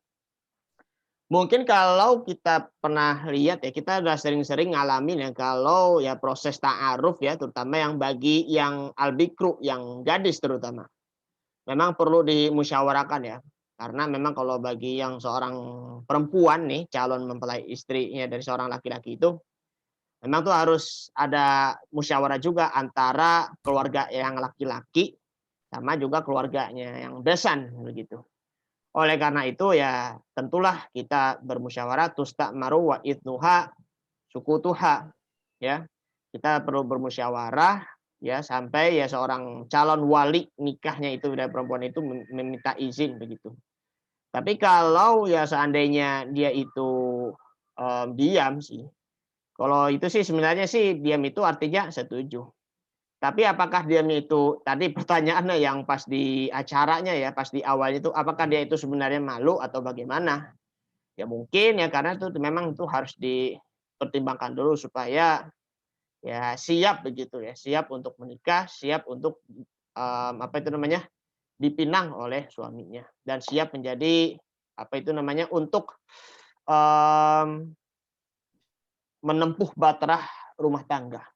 Mungkin kalau kita pernah lihat ya, kita udah sering-sering ngalamin ya kalau ya proses ta'aruf ya, terutama yang bagi yang al-bikru, yang gadis terutama. Memang perlu dimusyawarahkan ya. Karena memang kalau bagi yang seorang perempuan nih, calon mempelai istrinya dari seorang laki-laki itu, memang tuh harus ada musyawarah juga antara keluarga yang laki-laki sama juga keluarganya yang besan begitu. Oleh karena itu ya tentulah kita bermusyawarah tusta'maru wa idnuha sukutuha ya. Kita perlu bermusyawarah ya sampai ya seorang calon wali nikahnya itu dari perempuan itu meminta izin begitu. Tapi kalau ya seandainya dia itu diam sih. Kalau itu sih sebenarnya sih diam itu artinya setuju. Tapi apakah diamnya itu tadi pertanyaannya yang pas di acaranya ya, pas di awal itu, apakah dia itu sebenarnya malu atau bagaimana? Ya mungkin ya karena itu memang itu harus dipertimbangkan dulu supaya ya siap begitu ya, siap untuk menikah, siap untuk apa itu namanya? Dipinang oleh suaminya dan siap menjadi apa itu namanya? Untuk menempuh batrah rumah tangga.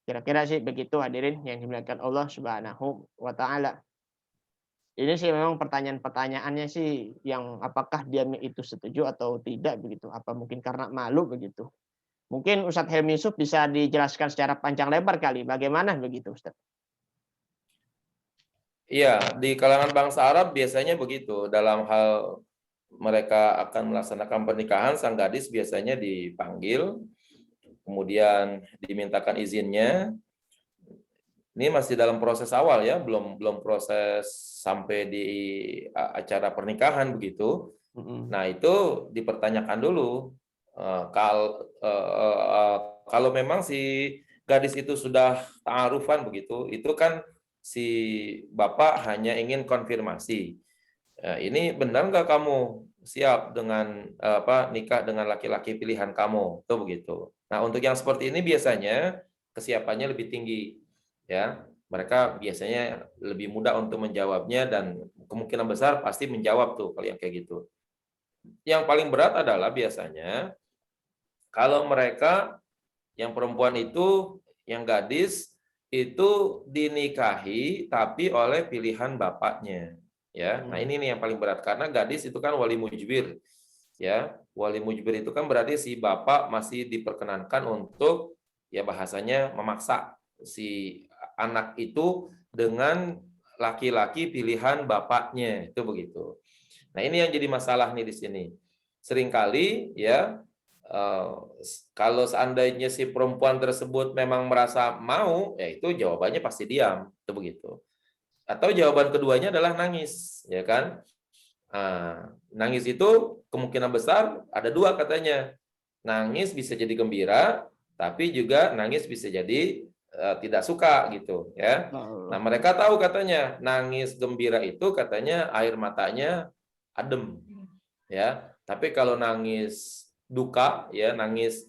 Kira-kira sih begitu hadirin yang dimuliakan Allah Subhanahu wa taala. Ini sih memang pertanyaan-pertanyaannya sih yang apakah dia itu setuju atau tidak begitu, apa mungkin karena malu begitu. Mungkin Ustadz Helmi Yusuf bisa dijelaskan secara panjang lebar kali, bagaimana begitu Ustadz? Iya, di kalangan bangsa Arab biasanya begitu. Dalam hal mereka akan melaksanakan pernikahan, sang gadis biasanya dipanggil, kemudian dimintakan izinnya. Ini masih dalam proses awal ya, belum belum proses sampai di acara pernikahan begitu. Nah, itu dipertanyakan dulu. Kalau memang si gadis itu sudah ta'arufan begitu, itu kan si bapak hanya ingin konfirmasi. Ini benar nggak kamu siap dengan nikah dengan laki-laki pilihan kamu, tuh begitu. Nah, untuk yang seperti ini biasanya kesiapannya lebih tinggi, ya. Mereka biasanya lebih mudah untuk menjawabnya dan kemungkinan besar pasti menjawab tuh kalau yang kayak gitu. Yang paling berat adalah biasanya kalau mereka yang perempuan itu, yang gadis itu dinikahi tapi oleh pilihan bapaknya, ya. Nah, ini nih yang paling berat karena gadis itu kan wali mujbir, ya. Wali mujbir itu kan berarti si bapak masih diperkenankan untuk ya bahasanya memaksa si anak itu dengan laki-laki pilihan bapaknya, itu begitu. Nah, ini yang jadi masalah nih di sini. Seringkali ya kalau seandainya si perempuan tersebut memang merasa mau, ya itu jawabannya pasti diam, itu begitu. Atau jawaban keduanya adalah nangis, ya kan? Nah, nangis itu kemungkinan besar ada dua katanya. Nangis bisa jadi gembira, tapi juga nangis bisa jadi tidak suka gitu, ya. Nah, mereka tahu katanya nangis gembira itu katanya air matanya adem, ya. Tapi kalau nangis duka, ya nangis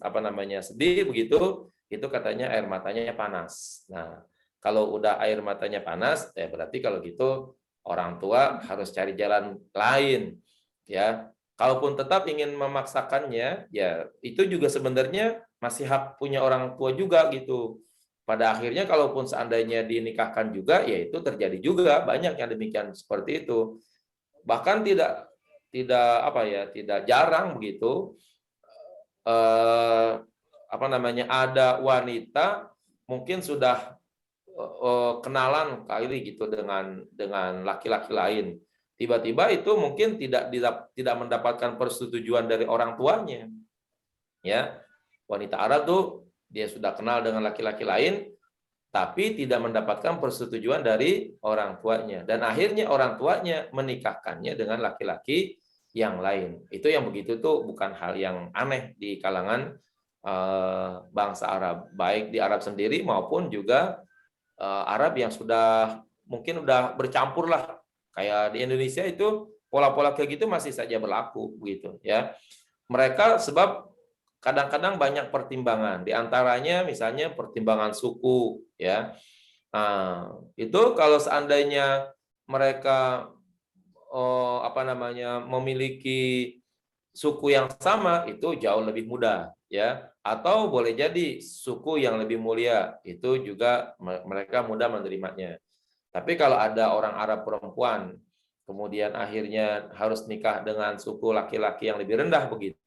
sedih begitu, itu katanya air matanya panas. Nah, kalau udah air matanya panas, ya berarti kalau gitu orang tua harus cari jalan lain, ya. Kalaupun tetap ingin memaksakannya, ya itu juga sebenarnya masih hak punya orang tua juga gitu. Pada akhirnya kalaupun seandainya dinikahkan juga, ya itu terjadi juga banyak yang demikian seperti itu. Bahkan tidak jarang begitu ada wanita mungkin sudah kenalan kali gitu dengan laki-laki lain, tiba-tiba itu mungkin tidak mendapatkan persetujuan dari orang tuanya, ya. Wanita Arab tuh dia sudah kenal dengan laki-laki lain tapi tidak mendapatkan persetujuan dari orang tuanya dan akhirnya orang tuanya menikahkannya dengan laki-laki yang lain. Itu yang begitu tuh bukan hal yang aneh di kalangan bangsa Arab, baik di Arab sendiri maupun juga Arab yang sudah mungkin udah bercampur lah, kayak di Indonesia itu pola-pola kayak gitu masih saja berlaku begitu, ya. Mereka sebab kadang-kadang banyak pertimbangan, di antaranya misalnya pertimbangan suku, ya. Nah, itu kalau seandainya mereka memiliki suku yang sama itu jauh lebih mudah, ya. Atau boleh jadi suku yang lebih mulia itu juga mereka mudah menerimanya. Tapi kalau ada orang Arab perempuan kemudian akhirnya harus nikah dengan suku laki-laki yang lebih rendah begitu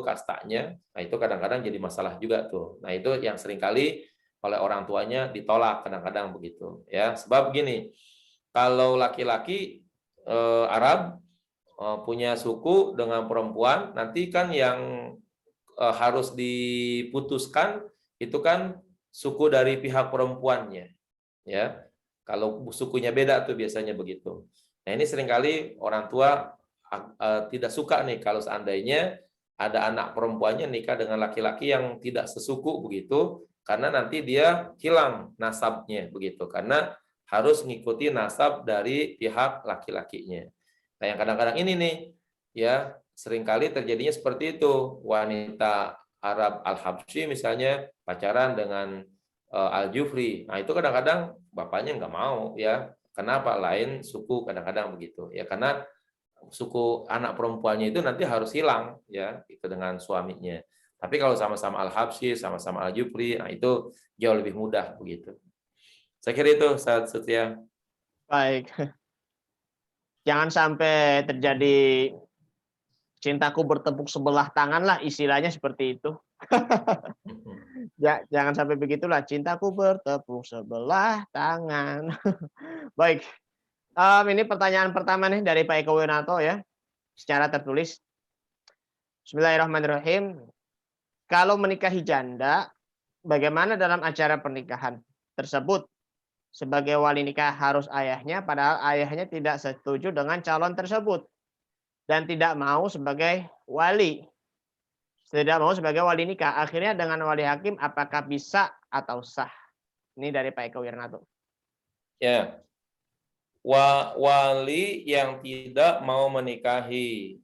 kastanya, nah itu kadang-kadang jadi masalah juga tuh. Nah, itu yang seringkali oleh orang tuanya ditolak kadang-kadang begitu, ya. Sebab begini, kalau laki-laki Arab punya suku dengan perempuan, nanti kan yang harus diputuskan itu kan suku dari pihak perempuannya, ya. Kalau sukunya beda tuh biasanya begitu. Nah, ini seringkali orang tua tidak suka nih kalau seandainya ada anak perempuannya nikah dengan laki-laki yang tidak sesuku begitu, karena nanti dia hilang nasabnya begitu, karena harus mengikuti nasab dari pihak laki-lakinya. Nah, yang kadang-kadang ini nih, ya seringkali terjadinya seperti itu. Wanita Arab Al-Habsyi misalnya pacaran dengan Al-Jufri. Nah, itu kadang-kadang bapaknya nggak mau, ya. Kenapa? Lain suku kadang-kadang begitu. Ya karena suku anak perempuannya itu nanti harus hilang, ya, itu dengan suaminya. Tapi kalau sama-sama Al-Habsyi, sama-sama Al-Jufri, nah itu jauh lebih mudah begitu. Saya kira itu, Ustaz Setia. Baik. Jangan sampai terjadi cintaku bertepuk sebelah tangan lah, istilahnya seperti itu. Jangan sampai begitulah, cintaku bertepuk sebelah tangan. Baik, ini pertanyaan pertama nih dari Pak Eko Winarto ya, secara tertulis. Bismillahirrahmanirrahim. Kalau menikahi janda, bagaimana dalam acara pernikahan tersebut? Sebagai wali nikah harus ayahnya, padahal ayahnya tidak setuju dengan calon tersebut dan tidak mau sebagai wali. Tidak mau sebagai wali nikah. Akhirnya dengan wali hakim, apakah bisa atau sah? Ini dari Pak Eko Wirnato. Ya, wali yang tidak mau menikahi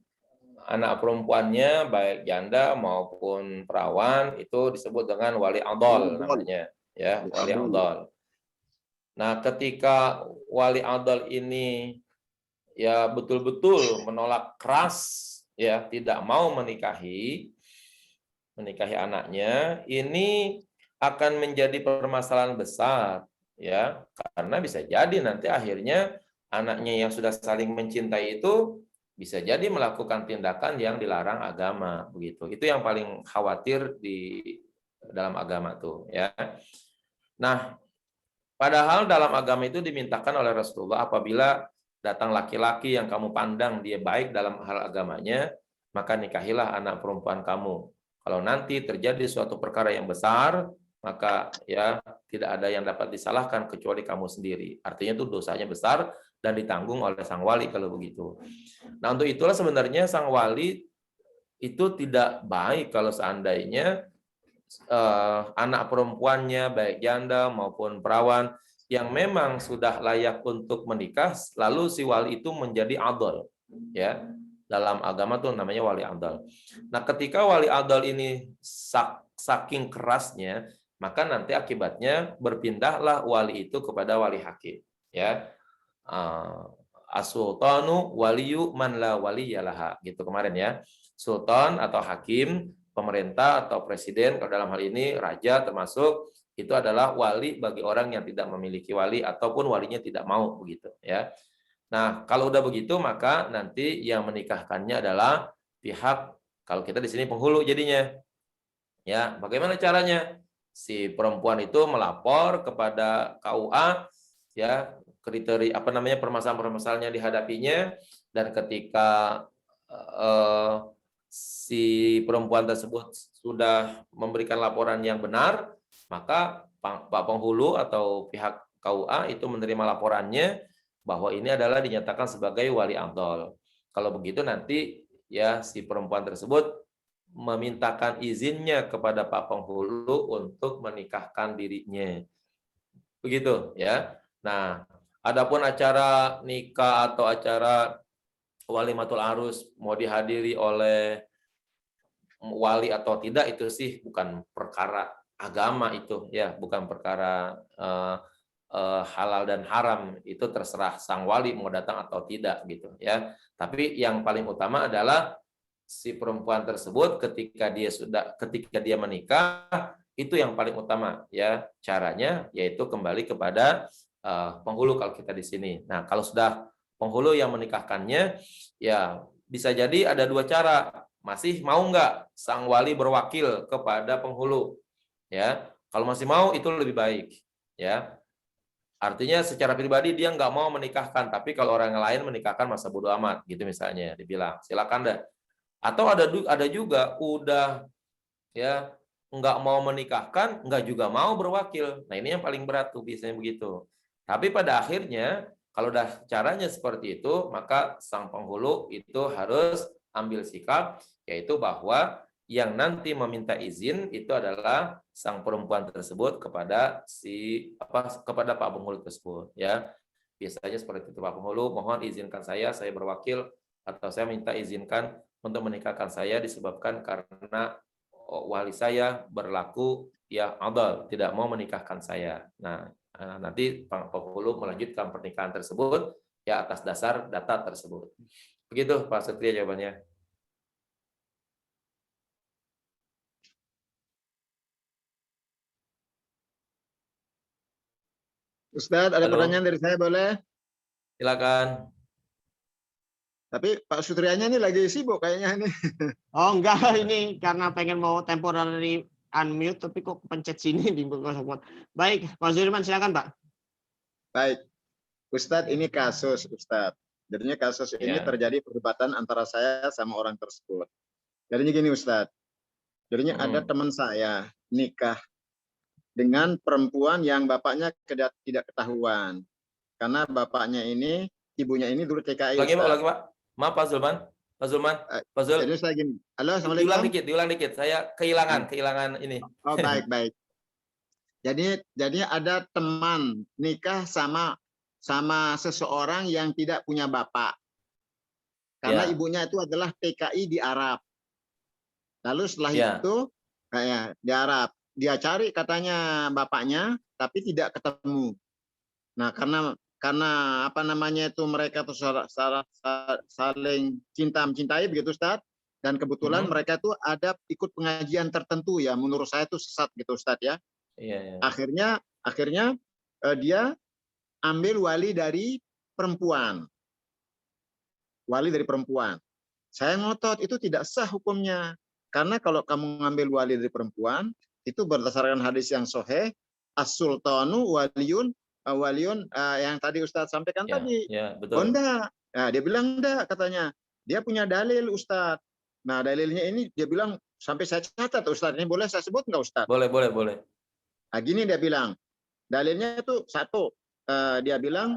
anak perempuannya, baik janda maupun perawan, itu disebut dengan wali adol namanya, ya, wali adol. Nah, ketika wali adol ini ya betul-betul menolak keras, ya tidak mau menikahi anaknya, ini akan menjadi permasalahan besar, ya, karena bisa jadi nanti akhirnya anaknya yang sudah saling mencintai itu bisa jadi melakukan tindakan yang dilarang agama, begitu. Itu yang paling khawatir di dalam agama tuh, ya. Nah, padahal dalam agama itu dimintakan oleh Rasulullah, apabila datang laki-laki yang kamu pandang dia baik dalam hal agamanya, maka nikahilah anak perempuan kamu. Kalau nanti terjadi suatu perkara yang besar, maka ya tidak ada yang dapat disalahkan kecuali kamu sendiri. Artinya itu dosanya besar dan ditanggung oleh sang wali kalau begitu. Nah, untuk itulah sebenarnya sang wali itu tidak baik kalau seandainya anak perempuannya baik janda maupun perawan yang memang sudah layak untuk menikah, lalu si wali itu menjadi adol, ya, dalam agama tuh namanya wali adol. Nah, ketika wali adol ini saking kerasnya, maka nanti akibatnya berpindahlah wali itu kepada wali hakim, ya. As-sultanu waliyu man la waliyalaha, gitu kemarin ya. Sultan atau hakim, pemerintah atau presiden, kalau dalam hal ini raja termasuk, itu adalah wali bagi orang yang tidak memiliki wali ataupun walinya tidak mau, begitu ya. Nah, kalau udah begitu maka nanti yang menikahkannya adalah pihak, kalau kita di sini penghulu jadinya. Ya, bagaimana caranya? Si perempuan itu melapor kepada KUA, ya, kriteria apa namanya permasalahan-permasalahan yang dihadapinya, dan ketika eh, si perempuan tersebut sudah memberikan laporan yang benar, maka Pak Penghulu atau pihak KUA itu menerima laporannya bahwa ini adalah dinyatakan sebagai wali amdol. Kalau begitu nanti ya si perempuan tersebut memintakan izinnya kepada Pak Penghulu untuk menikahkan dirinya. Begitu ya. Nah, adapun acara nikah atau acara walimatul arus mau dihadiri oleh wali atau tidak itu sih bukan perkara agama, itu ya, bukan perkara halal dan haram, itu terserah sang wali mau datang atau tidak gitu ya. Tapi yang paling utama adalah si perempuan tersebut ketika dia menikah, itu yang paling utama ya. Caranya yaitu kembali kepada penghulu kalau kita di sini. Nah, kalau sudah penghulu yang menikahkannya, ya bisa jadi ada dua cara. Masih mau nggak sang wali berwakil kepada penghulu? Ya, kalau masih mau itu lebih baik. Ya, artinya secara pribadi dia nggak mau menikahkan, tapi kalau orang lain menikahkan masa bodo amat, gitu misalnya, dibilang silakan deh. Atau ada juga udah ya nggak mau menikahkan, nggak juga mau berwakil. Nah, ini yang paling berat tuh biasanya begitu. Tapi pada akhirnya kalau udah caranya seperti itu, maka sang penghulu itu harus ambil sikap, yaitu bahwa yang nanti meminta izin itu adalah sang perempuan tersebut kepada kepada Pak Penghulu tersebut ya. Biasanya seperti itu, Pak Penghulu, mohon izinkan saya berwakil atau saya minta izinkan untuk menikahkan saya disebabkan karena wali saya berlaku ya adal, tidak mau menikahkan saya. Nah, nanti Pak Penghulu melanjutkan pernikahan tersebut ya atas dasar data tersebut. Begitu Pak Setria jawabannya. Ustadz, ada Halo, pertanyaan dari saya boleh? silakan. Tapi Pak Sutrianya ini lagi sibuk kayaknya ini. Oh enggak, ini karena pengen mau temporary unmute tapi kok pencet sini di kosong. Baik, Pak Zuriman silakan Pak. Baik, Ustadz ini kasus Ustadz. Jadinya kasus ini Ya. terjadi perdebatan antara saya sama orang tersebut. Jadinya gini Ustadz. Jadinya ada teman saya nikah dengan perempuan yang bapaknya tidak ketahuan. Karena bapaknya ini, ibunya ini dulu TKI Ustadz. Lagi Pak. Maaf Pak Zulman. Pak Zulman. Eh, Pak Zul. Jadi saya gini. Halo, Diulang Assalamualaikum. dikit. Saya kehilangan ini. Oh, baik. Jadi ada teman nikah sama seseorang yang tidak punya bapak. Karena Ya. ibunya itu adalah TKI di Arab. Lalu setelah Ya. itu di Arab, dia cari katanya bapaknya tapi tidak ketemu. Nah, karena apa namanya itu mereka tuh saling cinta mencintai begitu Ustaz, dan kebetulan mereka tuh ada ikut pengajian tertentu ya, menurut saya itu sesat gitu Ustaz ya. Iya. Akhirnya dia ambil wali dari perempuan. Saya ngotot itu tidak sah hukumnya. Karena kalau kamu ngambil wali dari perempuan, itu berdasarkan hadis yang sahih, as-sultanu waliyun yang tadi Ustadz sampaikan tadi. Ya, betul. Oh enggak. Nah, dia bilang enggak katanya. Dia punya dalil Ustadz. Nah, dalilnya ini dia bilang sampai saya catat Ustadz. Ini boleh saya sebut enggak Ustadz? Boleh. Nah, gini dia bilang. Dalilnya itu satu. Dia bilang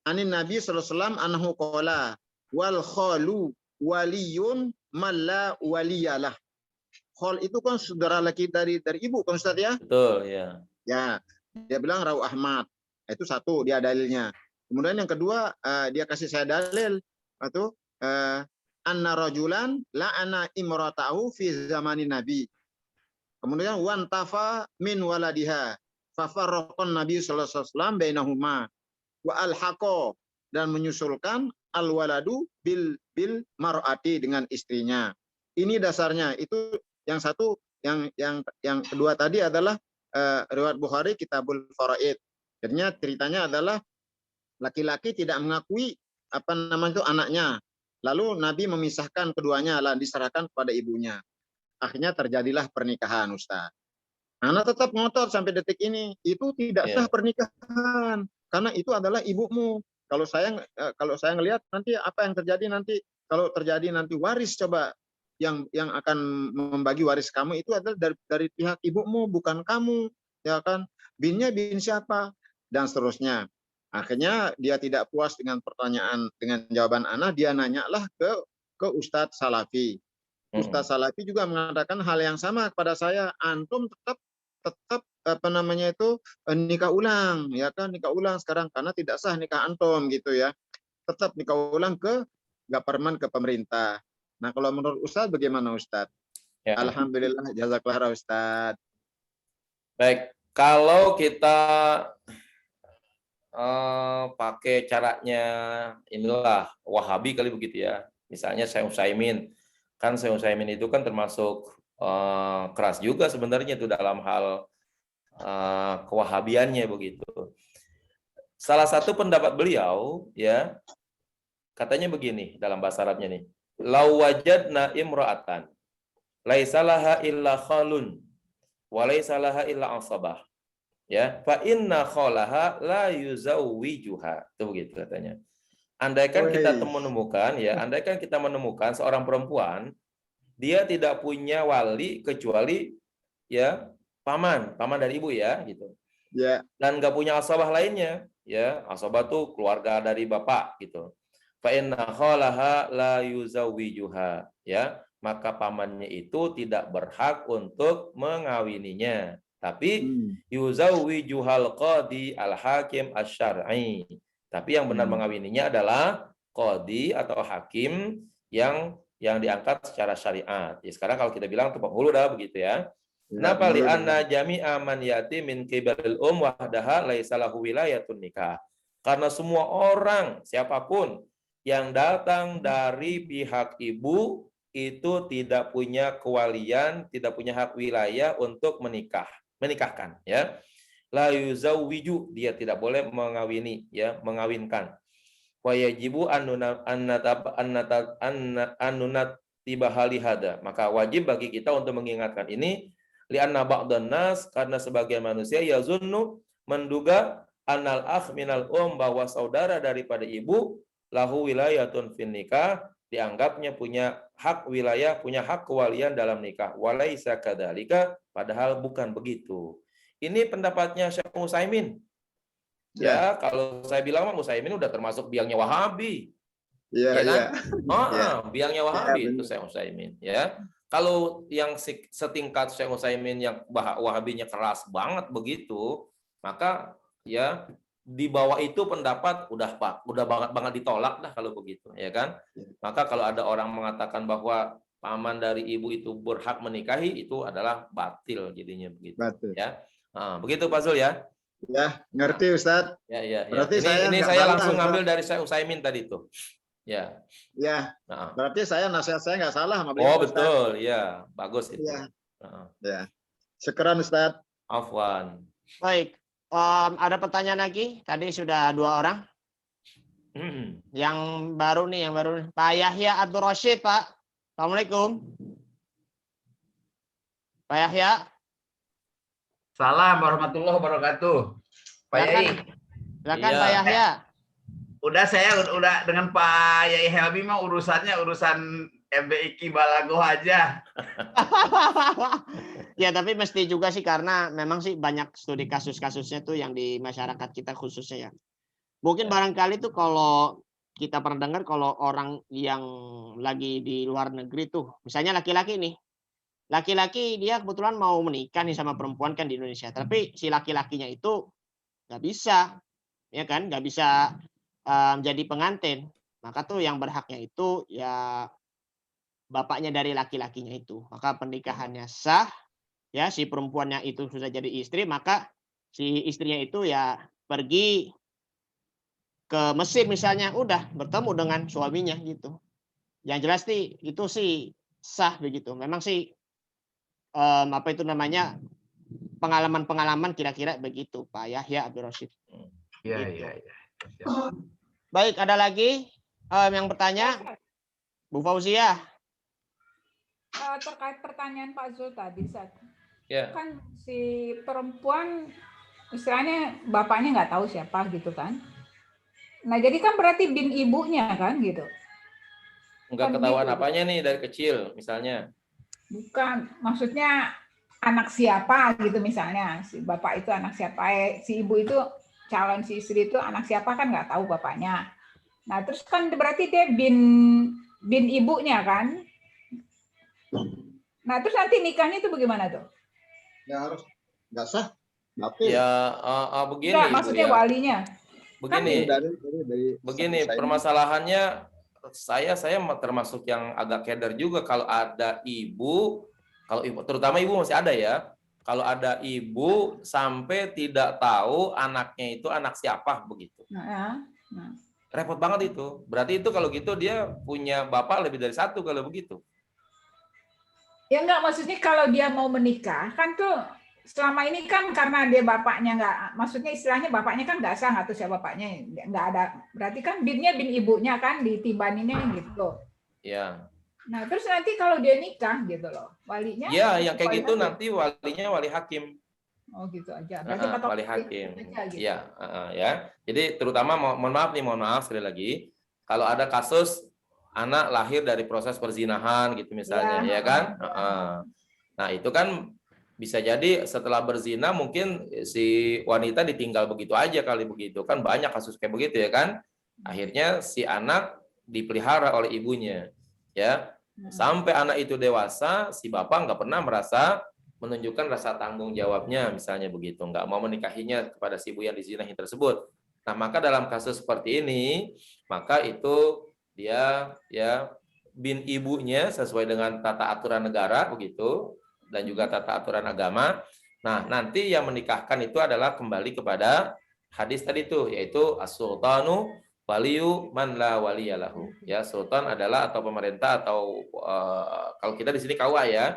anin Nabi sallallahu alaihi wasallam annahu qala wal khalu waliyun malla waliyalah. Khol itu kan saudara laki dari ibu kan Ustaz ya? Betul, ya. Ya, dia bilang Rawu Ahmad. Itu satu dia dalilnya. Kemudian yang kedua dia kasih saya dalil itu anna rajulan la'ana imratahu fi zamanin Nabi. Kemudian wan tafa min waladiha fa farraqan Nabi sallallahu alaihi wasallam bainahuma wa alhaqo dan menyusulkan al-waladu bil mar'ati dengan istrinya. Ini dasarnya. Itu yang satu, yang kedua tadi adalah riwayat Bukhari Kitabul Faraid. Jadinya ceritanya adalah laki-laki tidak mengakui apa namanya itu anaknya. Lalu Nabi memisahkan keduanya lah diserahkan kepada ibunya. Akhirnya terjadilah pernikahan Ustaz. Anak tetap ngotot sampai detik ini, itu tidak sah pernikahan karena itu adalah ibumu. Kalau saya ngelihat nanti apa yang terjadi nanti, kalau terjadi nanti waris coba yang akan membagi waris kamu itu adalah dari pihak ibumu, bukan kamu, ya kan? Binnya bin siapa dan seterusnya. Akhirnya dia tidak puas dengan jawaban anak, dia nanyalah ke Ustadz Salafi. Ustadz Salafi juga mengatakan hal yang sama kepada saya. Antum tetap apa namanya itu nikah ulang, ya kan, nikah ulang sekarang karena tidak sah nikah antum gitu ya. Tetap nikah ulang ke government, ke pemerintah. Nah, kalau menurut Ustadz bagaimana Ustadz? Ya. Alhamdulillah, jazakallah Ustadz. Baik, kalau kita pakai caranya inilah Wahabi kali begitu ya. Misalnya Syekh Utsaimin. Kan Syekh Utsaimin itu kan termasuk keras juga sebenarnya itu dalam hal kewahabiannya begitu. Salah satu pendapat beliau ya katanya begini dalam bahasa Arabnya nih. Lau wajadna imra'atan laisa laha illa khalun wa laisa laha illa asabah. Ya, fa inna khalaha la yuzawwijuha. Itu begitu katanya. Andaikan kita menemukan seorang perempuan dia tidak punya wali kecuali ya paman dari ibu ya gitu. Ya. Dan nggak punya asabah lainnya, ya. Asabah tuh keluarga dari bapak gitu. Fa inna khalaha la yuzawwijuha, ya. Maka pamannya itu tidak berhak untuk mengawininya. Tapi yuzawwijuhal qadi al-hakim asy-syar'i. Tapi yang benar mengawininya adalah qadi atau hakim yang diangkat secara syariat. Ya, sekarang kalau kita bilang tumpang hulu dah begitu ya. Kenapa li'anna jami'a man yati min qibalil wahdaha laisa lahu wilayatun nikah. Karena semua orang siapapun yang datang dari pihak ibu itu tidak punya kewalian, tidak punya hak wilayah untuk menikahkan ya. la yuzawwiju, dia tidak boleh mengawini, ya, mengawinkan. Wa yajibu annunatibahali hada. Maka wajib bagi kita untuk mengingatkan ini, li'anna ba'dhan nas, karena sebagian manusia yazunnu, menduga, annal akh minal bahwa saudara daripada ibu lahu wilayatun fin nikah, dianggapnya punya hak wilayah, punya hak kewalian dalam nikah. Walaisa kadzalika, padahal bukan begitu. Ini pendapatnya Syekh Utsaimin. Ya, kalau saya bilang mah Utsaimin udah termasuk biangnya Wahabi. Iya, Ya kan? iya. Biangnya Wahabi Iya, itu Syekh Utsaimin, ya. Kalau yang setingkat Syekh Utsaimin yang Wahabinya keras banget begitu, maka ya di bawah itu pendapat udah banget ditolak dah kalau begitu, ya kan? Maka kalau ada orang mengatakan bahwa paman dari ibu itu berhak menikahi, itu adalah batil jadinya begitu. Betul. Ya. Nah, begitu Pak Zul ya. Ya, ngerti Ustadz. Ya. Berarti Ini nggak saya salah, langsung Ustadz. ngambil dari Syekh Utsaimin tadi itu. Ya. Ya, Nah. berarti nasihat saya nggak salah sama beliau. Oh betul, ya, bagus itu. Ya. Ya. Sekarang Ustadz. Afwan. Baik, ada pertanyaan lagi? Tadi sudah 2 orang. Yang baru nih, Pak Yahya Abdul Rashid, Pak. Assalamualaikum. Pak Yahya. Salam warahmatullahi wabarakatuh. Pak Yai. Silakan Iya. Pak Yahya. Saya udah dengan Pak Yai Helmi mah urusannya urusan MBIK Balago aja. Ya, tapi mesti juga sih, karena memang sih banyak studi kasus-kasusnya tuh yang di masyarakat kita khususnya ya. Mungkin barangkali tuh kalau kita pernah dengar kalau orang yang lagi di luar negeri tuh, misalnya laki-laki nih. Laki-laki dia kebetulan mau menikah nih sama perempuan kan di Indonesia, tapi si laki-lakinya itu nggak bisa, ya kan, nggak bisa jadi pengantin. Maka tuh yang berhaknya itu ya bapaknya dari laki-lakinya itu. Maka pernikahannya sah, ya, si perempuannya itu sudah jadi istri, maka si istrinya itu ya pergi ke Mesir misalnya, udah bertemu dengan suaminya gitu. Yang jelas sih itu sih sah begitu. Memang sih apa itu namanya, pengalaman-pengalaman kira-kira begitu Pak Yahya Abdul Rashid. Iya, Gitu. iya. Baik, ada lagi yang bertanya? Bu Fauzia. Terkait pertanyaan Pak Zul tadi, Ya. kan si perempuan istilahnya bapaknya nggak tahu siapa gitu kan. Nah, jadi kan berarti bin ibunya kan gitu. Enggak Kan ketahuan gitu. apanya nih dari kecil misalnya. Bukan, maksudnya anak siapa gitu misalnya. Si bapak itu anak siapa, si ibu itu calon si istri itu anak siapa kan nggak tahu bapaknya. Nah, terus kan berarti dia bin ibunya kan. Nah, terus nanti nikahnya itu bagaimana tuh? Ya harus nggak sah. Batil. Ya begini. Enggak, maksudnya Bu, ya. walinya. Begini. Begini permasalahannya, saya termasuk yang agak keder juga kalau ada ibu, terutama ibu masih ada ya. Kalau ada ibu sampai tidak tahu anaknya itu anak siapa begitu. Repot banget itu. Berarti itu kalau gitu dia punya bapak lebih dari satu kalau begitu. Ya enggak, maksudnya kalau dia mau menikah kan tuh selama ini kan karena dia bapaknya enggak, maksudnya istilahnya bapaknya kan enggak sah, nggak tahu siapa bapaknya, enggak ada. Berarti kan binnya bin ibunya kan ditibaninnya gitu. Ya. Nah, terus nanti kalau dia nikah gitu loh, walinya? Ya, yang kayak gitu nanti walinya wali hakim. Oh gitu aja. Berarti Wali hakim. aja, gitu. Ya, ya. Jadi terutama mohon maaf sekali lagi, kalau ada kasus anak lahir dari proses perzinahan gitu misalnya, ya kan? Nah, itu kan bisa jadi setelah berzina mungkin si wanita ditinggal begitu aja kali begitu. Kan banyak kasus kayak begitu ya kan? Akhirnya si anak dipelihara oleh ibunya. Ya. Sampai anak itu dewasa, si bapak nggak pernah merasa menunjukkan rasa tanggung jawabnya misalnya begitu, nggak mau menikahinya kepada si ibu yang dizinahi tersebut. Nah, maka dalam kasus seperti ini, maka itu dia ya bin ibunya sesuai dengan tata aturan negara begitu dan juga tata aturan agama. Nah, nanti yang menikahkan itu adalah kembali kepada hadis tadi itu, yaitu as-sultanu waliyu man la waliyalahu. Ya, sultan adalah atau pemerintah atau kalau kita di sini KUA ya,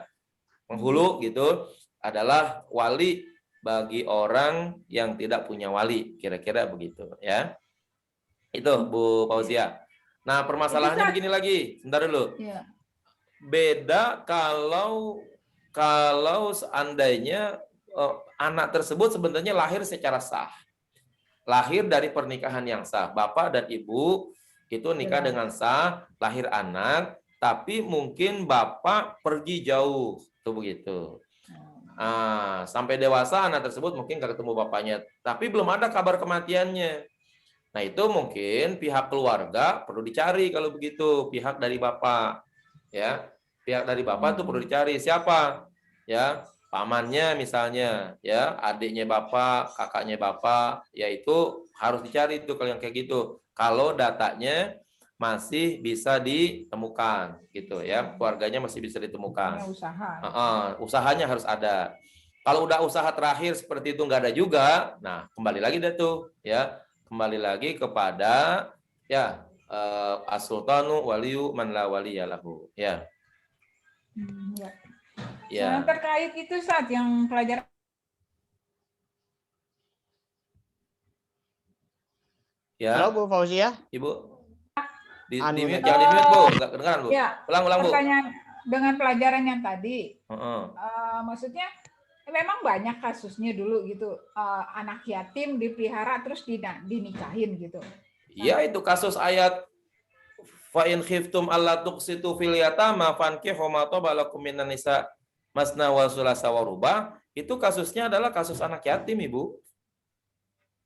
penghulu gitu adalah wali bagi orang yang tidak punya wali, kira-kira begitu ya. Itu Bu Fauzia. Nah, permasalahannya Ustaz. begini lagi, sebentar dulu. Iya. Beda kalau seandainya anak tersebut sebenarnya lahir secara sah. Lahir dari pernikahan yang sah. Bapak dan ibu itu nikah Jelas. dengan sah, lahir anak, tapi mungkin bapak pergi jauh, tuh begitu. Sampai dewasa anak tersebut mungkin nggak ketemu bapaknya, tapi belum ada kabar kematiannya. Nah, itu mungkin pihak keluarga perlu dicari kalau begitu, pihak dari bapak. Ya, pihak dari bapak tuh perlu dicari siapa? Ya, pamannya misalnya, ya, adiknya bapak, kakaknya bapak, yaitu harus dicari itu kalau yang kayak gitu. Kalau datanya masih bisa ditemukan, gitu ya, keluarganya masih bisa ditemukan. Usaha. Usahanya harus ada. Kalau udah usaha terakhir seperti itu nggak ada juga, nah kembali lagi deh tuh, ya, kembali lagi kepada ya as-sultanu waliyu man la waliya lahu, ya. Ya. Ya. Yang terkait itu saat yang pelajaran Ya. Halo Bu Fauzia. Ibu. Anu, Jangan di mute Bu, enggak kedengaran Bu. Ya, Ulang Bu. pertanyaan dengan pelajaran yang tadi. Maksudnya memang banyak kasusnya dulu gitu, anak yatim dipelihara terus dinikahin gitu. Iya, itu kasus ayat fa in khiftum alla tuqsitu fil yatama fankihu ma taba lakum minan nisa masna wa sulasa wa rubah. Itu kasusnya adalah kasus anak yatim, Ibu.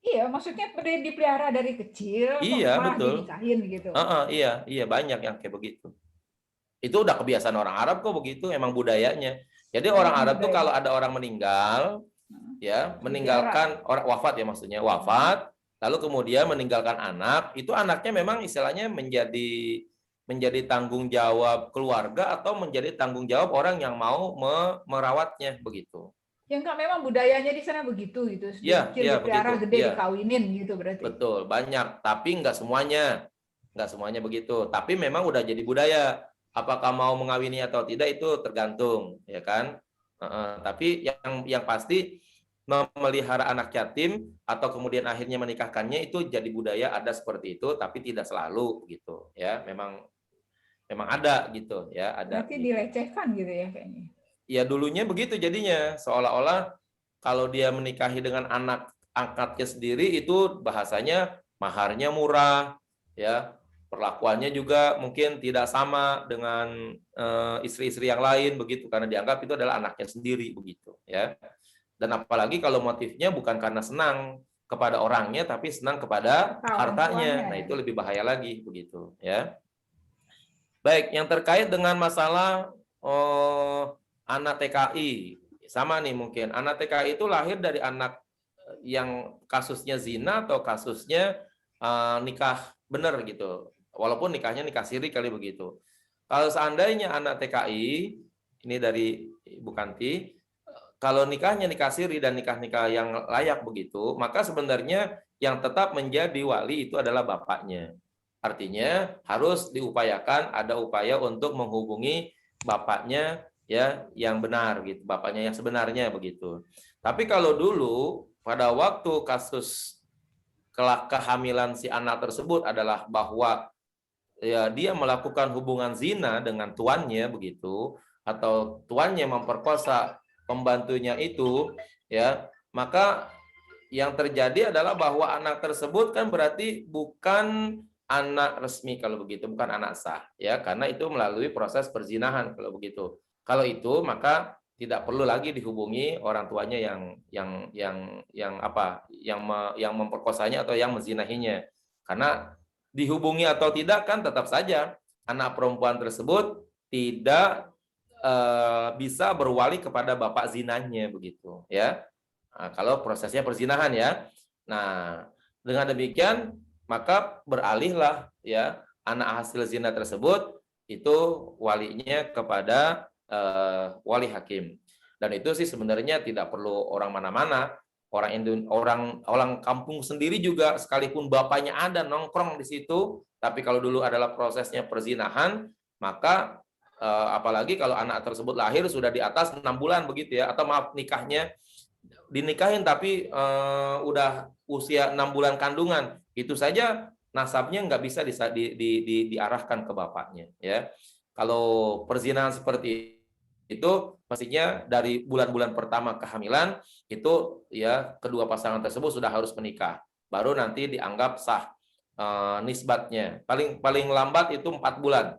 Iya, maksudnya dipelihara dari kecil, Iya, malah betul. dinikahin gitu. Iya, banyak yang kayak begitu. Itu udah kebiasaan orang Arab kok begitu, emang budayanya. Jadi orang Arab tuh kalau ada orang meninggal, ya, meninggalkan orang wafat ya maksudnya, wafat, lalu kemudian meninggalkan anak, itu anaknya memang istilahnya menjadi tanggung jawab keluarga atau menjadi tanggung jawab orang yang mau merawatnya begitu. Ya enggak, memang budayanya di sana begitu gitu. Iya, dipelihara begitu. Gede Ya. dikawinin gitu berarti. Betul, banyak, tapi nggak semuanya. Nggak semuanya begitu. Tapi memang udah jadi budaya. Apakah mau mengawini atau tidak itu tergantung, ya kan? Tapi yang pasti memelihara anak yatim atau kemudian akhirnya menikahkannya itu jadi budaya, ada seperti itu, tapi tidak selalu gitu, ya. Memang ada gitu, ya. Ada. Berarti gitu. Dilecehkan gitu ya kayaknya. Ya dulunya begitu jadinya, seolah-olah kalau dia menikahi dengan anak angkatnya sendiri itu bahasanya maharnya murah, ya, perlakuannya juga mungkin tidak sama dengan istri-istri yang lain begitu, karena dianggap itu adalah anaknya sendiri begitu, ya. Dan apalagi kalau motifnya bukan karena senang kepada orangnya, tapi senang kepada hartanya, nah itu lebih bahaya lagi begitu, ya. Baik, yang terkait dengan masalah anak TKI, sama nih mungkin. Anak TKI itu lahir dari anak yang kasusnya zina atau kasusnya nikah benar gitu. Walaupun nikahnya nikah siri kali begitu. Kalau seandainya anak TKI, ini dari Ibu Kanti, kalau nikahnya nikah siri dan nikah-nikah yang layak begitu, maka sebenarnya yang tetap menjadi wali itu adalah bapaknya. Artinya harus diupayakan, ada upaya untuk menghubungi bapaknya, ya, yang benar gitu, bapaknya yang sebenarnya begitu. Tapi kalau dulu pada waktu kasus kehamilan si anak tersebut adalah bahwa ya dia melakukan hubungan zina dengan tuannya begitu, atau tuannya memperkosa pembantunya itu, ya, maka yang terjadi adalah bahwa anak tersebut kan berarti bukan anak resmi kalau begitu, bukan anak sah, ya, karena itu melalui proses perzinahan kalau begitu. Kalau itu maka tidak perlu lagi dihubungi orang tuanya yang memperkosanya atau yang menzinahinya. Karena dihubungi atau tidak kan tetap saja anak perempuan tersebut tidak bisa berwali kepada bapak zinanya begitu, ya. Nah, kalau prosesnya perzinahan, ya. Nah, dengan demikian maka beralihlah, ya, anak hasil zina tersebut itu walinya kepada wali hakim. Dan itu sih sebenarnya tidak perlu orang mana-mana, orang kampung sendiri juga, sekalipun bapaknya ada nongkrong di situ, tapi kalau dulu adalah prosesnya perzinahan, maka apalagi kalau anak tersebut lahir sudah di atas 6 bulan begitu, ya, atau maaf nikahnya dinikahin tapi udah usia 6 bulan kandungan, itu saja nasabnya nggak bisa diarahkan ke bapaknya, ya. Kalau perzinahan seperti itu pastinya dari bulan-bulan pertama kehamilan itu ya kedua pasangan tersebut sudah harus menikah, baru nanti dianggap sah nisbatnya. Paling lambat itu 4 bulan.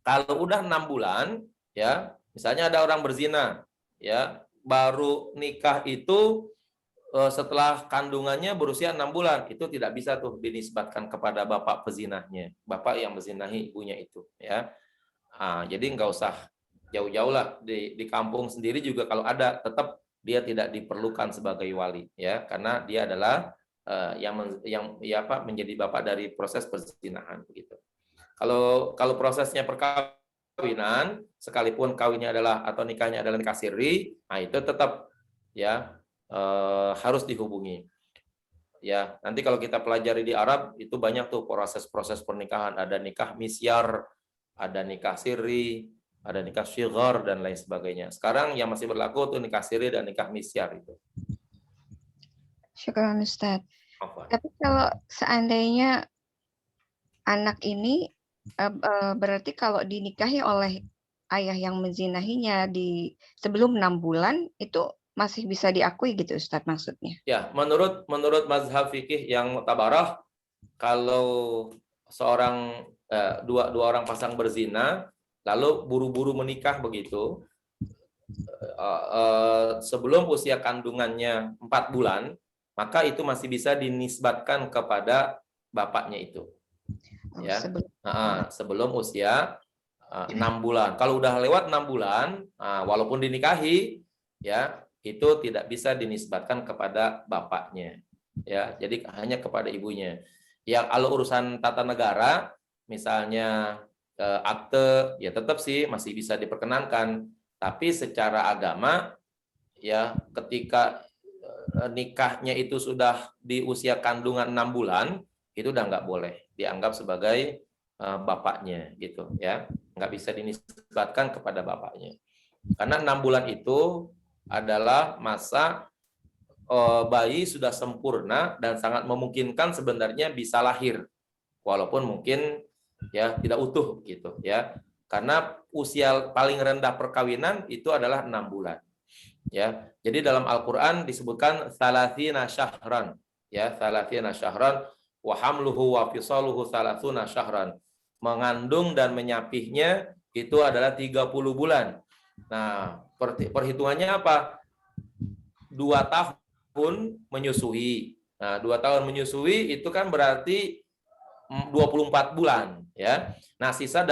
Kalau udah 6 bulan, ya misalnya ada orang berzina, ya baru nikah itu setelah kandungannya berusia 6 bulan, itu tidak bisa tuh dinisbatkan kepada bapak pezinahnya, bapak yang menzinahi ibunya itu, ya. Jadi nggak usah jauh-jauh lah, di kampung sendiri juga kalau ada, tetap dia tidak diperlukan sebagai wali, ya, karena dia adalah menjadi bapak dari proses perzinahan begitu. Kalau prosesnya perkawinan, sekalipun kawinnya adalah atau nikahnya adalah nikah siri, itu tetap ya harus dihubungi. Ya, nanti kalau kita pelajari di Arab itu banyak tuh proses-proses pernikahan, ada nikah misyar, ada nikah siri, ada nikah syighar dan lain sebagainya. Sekarang yang masih berlaku tuh nikah siri dan nikah misyar itu. Syukran Ustaz. Apa? Tapi kalau seandainya anak ini berarti kalau dinikahi oleh ayah yang menzinahinya sebelum 6 bulan itu masih bisa diakui gitu Ustadz maksudnya? Ya, menurut mazhab fikih yang mutabarah, kalau seorang dua orang pasang berzina lalu buru-buru menikah begitu sebelum usia kandungannya 4 bulan, maka itu masih bisa dinisbatkan kepada bapaknya itu. Ya, sebelum usia 6 bulan. Kalau udah lewat 6 bulan, walaupun dinikahi, ya itu tidak bisa dinisbatkan kepada bapaknya. Ya, jadi hanya kepada ibunya. Ya, kalau urusan tata negara, misalnya akte, ya tetap sih masih bisa diperkenankan. Tapi secara agama, ya ketika nikahnya itu sudah di usia kandungan 6 bulan, itu udah nggak boleh dianggap sebagai bapaknya gitu, ya nggak bisa dinisbatkan kepada bapaknya karena 6 bulan itu adalah masa bayi sudah sempurna dan sangat memungkinkan sebenarnya bisa lahir walaupun mungkin ya tidak utuh gitu, ya karena usia paling rendah perkawinan itu adalah 6 bulan, ya. Jadi dalam Al-Qur'an disebutkan salatsina syahran, ya salatsina syahran wa hamluhu wa fisaluhu salatsuna syahran. Mengandung dan menyapihnya itu adalah 30 bulan. Nah, perhitungannya apa? 2 tahun menyusui. Nah, 2 tahun menyusui itu kan berarti 24 bulan, ya. Nah, sisa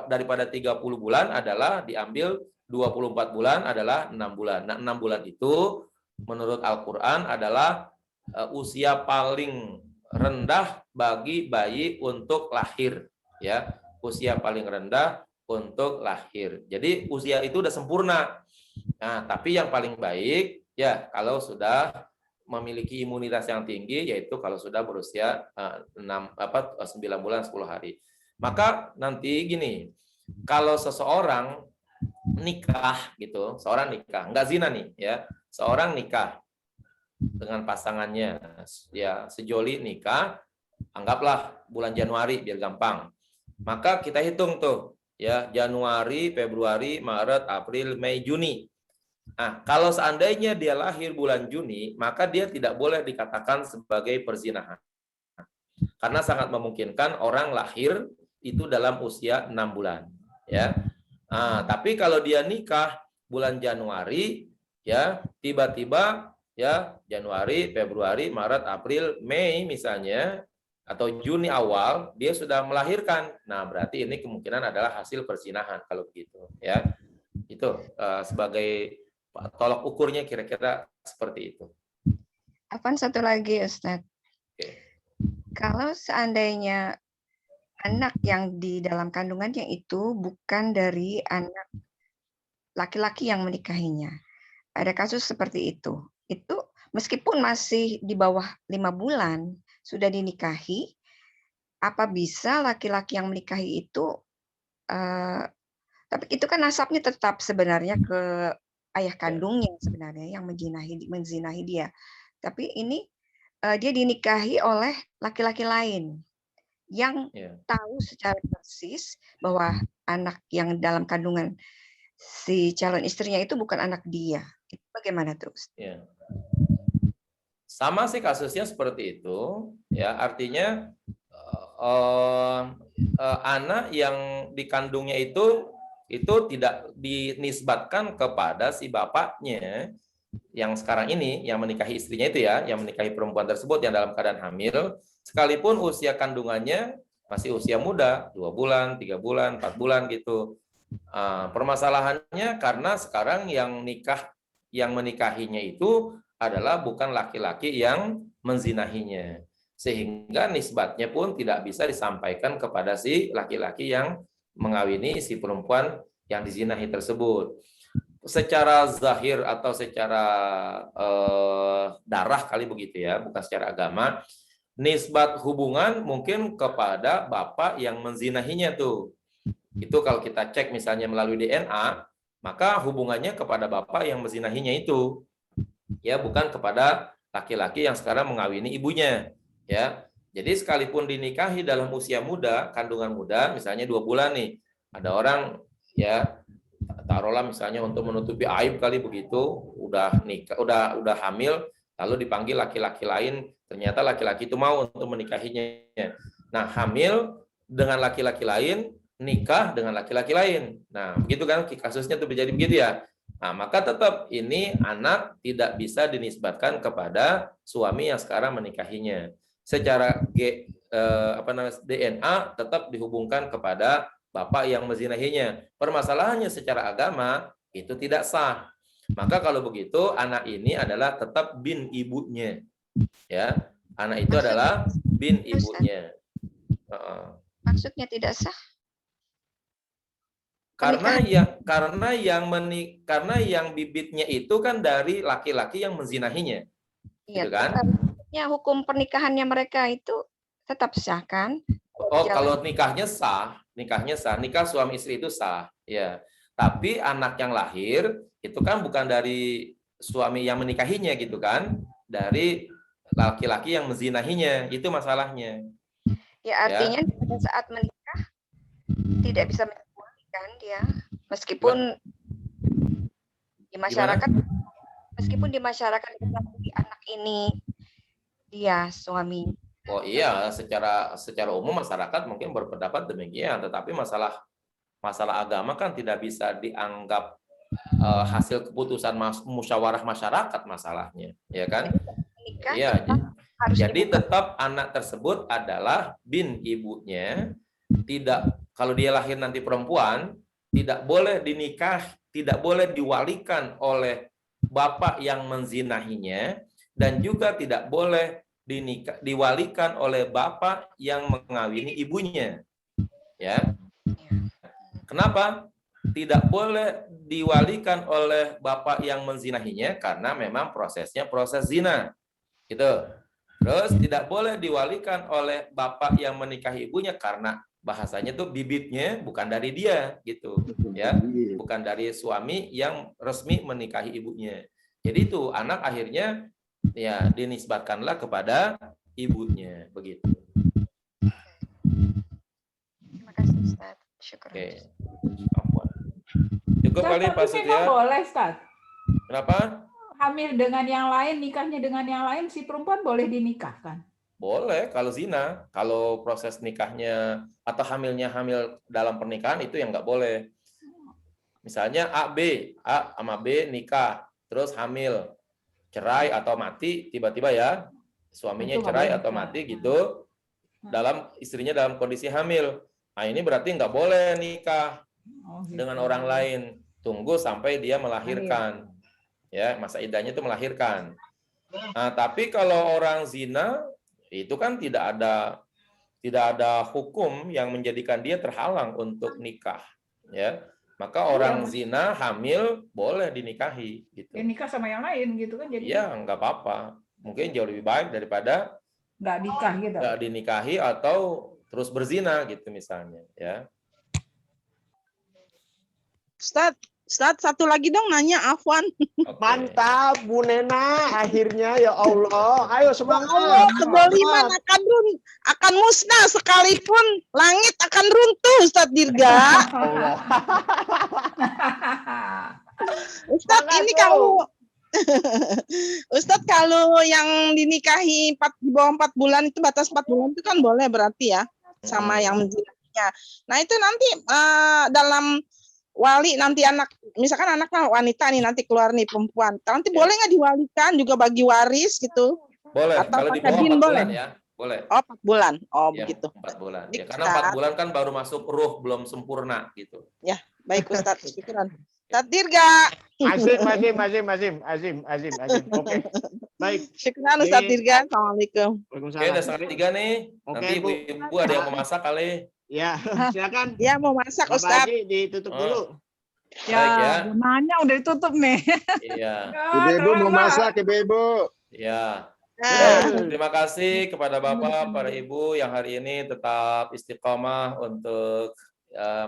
daripada 30 bulan adalah diambil 24 bulan adalah 6 bulan. Nah, 6 bulan itu menurut Al-Qur'an adalah usia paling rendah bagi bayi untuk lahir, ya usia paling rendah untuk lahir. Jadi usia itu udah sempurna. Nah, tapi yang paling baik ya kalau sudah memiliki imunitas yang tinggi, yaitu kalau sudah berusia 9 bulan 10 hari. Maka nanti gini, kalau seseorang nikah gitu, seorang nikah, nggak zina nih, ya seorang nikah dengan pasangannya, ya sejoli nikah, anggaplah bulan Januari biar gampang. Maka kita hitung tuh, ya Januari, Februari, Maret, April, Mei, Juni. Nah, kalau seandainya dia lahir bulan Juni, maka dia tidak boleh dikatakan sebagai perzinahan. Karena sangat memungkinkan orang lahir itu dalam usia 6 bulan, ya. Nah, tapi kalau dia nikah bulan Januari, ya tiba-tiba ya Januari, Februari, Maret, April, Mei misalnya atau Juni awal dia sudah melahirkan. Nah, berarti ini kemungkinan adalah hasil perzinahan kalau begitu, ya. Itu sebagai tolak ukurnya kira-kira seperti itu. Apaan satu lagi Ustaz? Oke. Kalau seandainya anak yang di dalam kandungannya itu bukan dari anak laki-laki yang menikahinya. Ada kasus seperti itu. Itu meskipun masih di bawah 5 bulan sudah dinikahi, apa bisa laki-laki yang menikahi itu tapi itu kan nasabnya tetap sebenarnya ke ayah kandungnya sebenarnya yang menzinahi dia. Tapi ini dia dinikahi oleh laki-laki lain yang tahu secara persis bahwa anak yang dalam kandungan si calon istrinya itu bukan anak dia. Itu bagaimana terus? Ya. Sama sih kasusnya seperti itu, ya artinya anak yang dikandungnya itu tidak dinisbatkan kepada si bapaknya yang sekarang ini yang menikahi istrinya itu ya, yang menikahi perempuan tersebut yang dalam keadaan hamil, sekalipun usia kandungannya masih usia muda, 2 bulan, 3 bulan, 4 bulan gitu. Permasalahannya karena sekarang yang menikahinya itu adalah bukan laki-laki yang menzinahinya. Sehingga nisbatnya pun tidak bisa disampaikan kepada si laki-laki yang mengawini si perempuan yang dizinahi tersebut. Secara zahir atau secara darah kali begitu ya, bukan secara agama, nisbat hubungan mungkin kepada bapak yang menzinahinya tuh. Itu kalau kita cek misalnya melalui DNA, maka hubungannya kepada bapak yang menzinahinya itu. Ya, bukan kepada laki-laki yang sekarang mengawini ibunya, ya. Jadi sekalipun dinikahi dalam usia muda, kandungan muda, misalnya 2 bulan nih, ada orang ya taruhlah misalnya untuk menutupi aib kali begitu, udah nikah, udah hamil, lalu dipanggil laki-laki lain, ternyata laki-laki itu mau untuk menikahinya. Nah, hamil dengan laki-laki lain, nikah dengan laki-laki lain. Nah, begitu kan kasusnya tuh menjadi begitu ya. Nah, maka tetap ini anak tidak bisa dinisbatkan kepada suami yang sekarang menikahinya. Secara DNA tetap dihubungkan kepada bapak yang menzinahinya. Permasalahannya secara agama itu tidak sah. Maka kalau begitu anak ini adalah tetap bin ibunya. Ya, anak itu adalah bin ibunya. Maksudnya tidak sah? Karena yang bibitnya itu kan dari laki-laki yang menzinahinya. Iya, gitu kan? Ya, hukum pernikahannya mereka itu tetap sah kan? Oh, kalau nikahnya sah, nikah suami istri itu sah, ya. Tapi anak yang lahir itu kan bukan dari suami yang menikahinya gitu kan, dari laki-laki yang menzinahinya, itu masalahnya. Ya, artinya pada saat menikah tidak bisa kan dia, meskipun di masyarakat anak ini dia suami. Oh iya, secara umum masyarakat mungkin berpendapat demikian, tetapi masalah agama kan tidak bisa dianggap hasil keputusan musyawarah masyarakat masalahnya, ya kan? Iya, jadi tetap anak tersebut adalah bin ibunya. Tidak, kalau dia lahir nanti perempuan, tidak boleh tidak boleh diwalikan oleh bapak yang menzinahinya, dan juga tidak boleh diwalikan oleh bapak yang mengawini ibunya. Ya. Kenapa? Tidak boleh diwalikan oleh bapak yang menzinahinya karena memang prosesnya proses zina. Gitu. Terus tidak boleh diwalikan oleh bapak yang menikahi ibunya karena bahasanya tuh bibitnya bukan dari dia gitu, ya. Bukan dari suami yang resmi menikahi ibunya. Jadi itu anak akhirnya ya dinisbatkanlah kepada ibunya begitu. Terima kasih Ustaz. Syukur. Oke. Cukup kali Pak Setia. Boleh Ustaz. Kenapa? Hamil dengan yang lain, nikahnya dengan yang lain, si perempuan boleh dinikahkan? Boleh kalau zina. Kalau proses nikahnya atau hamil dalam pernikahan itu yang nggak boleh. Misalnya A sama B nikah, terus hamil, cerai atau mati tiba-tiba ya, suaminya cerai atau mati gitu, istrinya dalam kondisi hamil. Nah ini berarti nggak boleh nikah dengan orang lain. Tunggu sampai dia melahirkan. Ya, masa iddahnya itu melahirkan. Nah, tapi kalau orang zina itu kan tidak ada hukum yang menjadikan dia terhalang untuk nikah, ya. Maka orang zina hamil boleh dinikahi gitu. Nikah sama yang lain gitu kan jadi. Ya, nggak apa-apa. Mungkin jauh lebih baik daripada nggak nikah gitu. Nggak dinikahi atau terus berzina gitu misalnya, ya. Ustaz, Ustadz, satu lagi dong nanya, Afwan. Oke. Mantap, Bu Nena. Akhirnya ya Allah. Ayo semangat. Allah, kedoliman akan musnah sekalipun langit akan runtuh, Ustadz Dirga. Allah. Ustadz, Semangat, ini Bu. kalau Ustadz, kalau yang dinikahi di bawah 4 bulan itu, batas 4 bulan itu kan boleh berarti ya, sama yang menzinainya. Nah itu nanti dalam wali nanti anak, misalkan anaknya wanita nih nanti keluar nih perempuan, nanti boleh nggak diwalikan juga bagi waris gitu? Boleh, Atau kalau di pakai bawah bin 4 boleh? bulan ya, boleh. Oh 4 bulan, oh Ya, begitu. 4 bulan. Ya, Baik, karena 4 Ustadz. bulan kan baru masuk ruh, belum sempurna gitu. Ya baik Ustadz, syukuran. Ustadz Dirga. Azim. Oke. Baik. Syukuran Ustadz Dirga. Assalamualaikum. Oke, udah setengah 3 nih. Oke, Nanti Bu. ibu-ibu ada yang mau masak kali. Ya, silakan. Dia mau masak Bapak Ustadz. Haji ditutup dulu. Baik ya. Nanya udah ditutup nih. Iya. Ibu-ibu mau masak, ibu-ibu. Iya. Nah, Terima kasih kepada Bapak, para Ibu yang hari ini tetap istiqomah untuk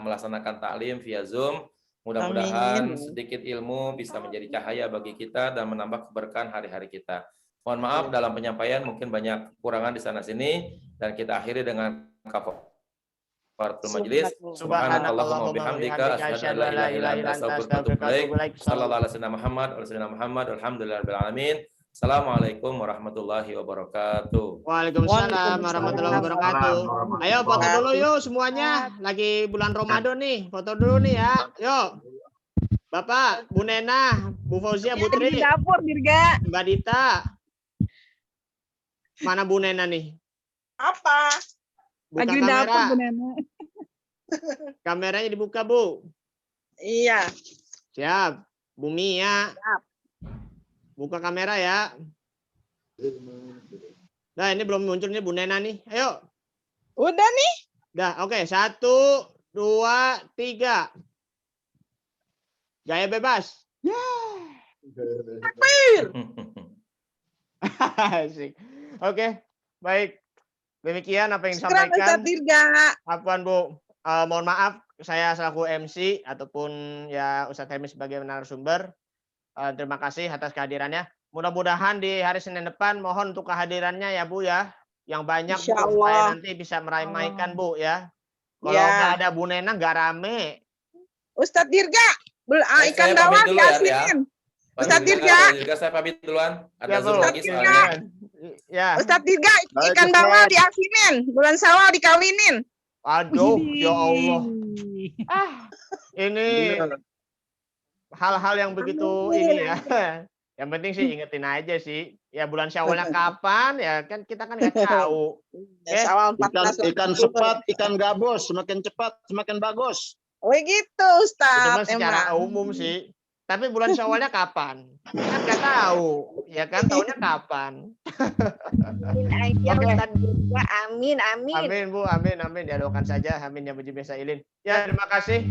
melaksanakan taklim via Zoom. Mudah-mudahan Amin. sedikit ilmu bisa menjadi cahaya bagi kita dan menambah keberkahan hari-hari kita. Mohon maaf dalam penyampaian mungkin banyak kekurangan di sana-sini dan kita akhiri dengan kafaratul majelis. Subhanakallahumma wa bihamdika asyhadu an la ilaha illa anta astaghfiruka wa atubu ilaik. Sallallahu alaihi wasallam Muhammad alhamdulillahirabbil alamin. Assalamualaikum warahmatullahi wabarakatuh. Waalaikumsalam warahmatullahi wabarakatuh. Ayo foto dulu yuk semuanya. Lagi bulan Ramadan nih. Foto dulu nih ya. Yuk. Bapak, Bu Nena, Bu Fauzia, Bu Tri, Di dapur Dirga. Mbak Dita. Mana Bu Nena nih? apa? Buka Lagi di dapur kamera. Bu Nena. Kameranya dibuka, Bu. Iya. Siap. Bu Mia. Siap. Buka kamera ya. Nah, ini belum muncul nih Bu Nena nih. Ayo. Udah nih. Dah, oke. 1, 2, 3. Gaya bebas. Asik. Oke, baik. Demikian apa yang Syukuran disampaikan. Ustadz Dirga. Afwan Bu. Mohon maaf, saya selaku MC ataupun ya Ustadz Helmi sebagai narasumber. Terima kasih atas kehadirannya. Mudah-mudahan di hari Senin depan mohon untuk kehadirannya ya Bu ya. Yang banyak Bu, Insya Allah. supaya nanti bisa meramaikan Bu ya. Kalau Ya. nggak ada Bu Nena nggak rame. Ustadz Dirga. Baik, Ikan saya bawal pamit dulu ya, diasinin. Pak Ustadz Dirga, Dirga. saya pamit duluan. Ada Ya, Zoom Bu. lagi soalnya. Ya. Ustadz Dirga, Baik, ikan Ustadz. bawal diasinin. Bulan Sawal dikawinin. Aduh, ya Allah. Ini Iya. hal-hal yang begitu Amin. ini ya. Yang penting sih ingetin aja sih. Ya bulan Syawalnya kapan ya kan kita kan nggak tahu. Ya, Sawal 14. Ikan sepat, ikan gabus, semakin cepat, semakin bagus. Oh gitu Itu Ustadz. mah secara Emang. umum sih. Tapi bulan Syawalnya kapan? Kan nggak tahu. Ya kan tahunnya kapan? Amin aja Oke. Ustadz Dirga. Amin. Amin Bu, amin. Diadoakan saja. Amin ya Muji Bisailin. Ya terima kasih.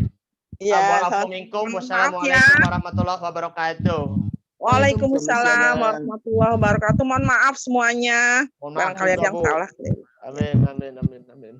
Ya, Wassalamualaikum maaf wassalamualaikum ya. warahmatullahi wabarakatuh. Waalaikumsalam warahmatullahi wabarakatuh. Mohon maaf semuanya. Mohon maaf Barangkali ada juga, yang Bu. salah. Amin.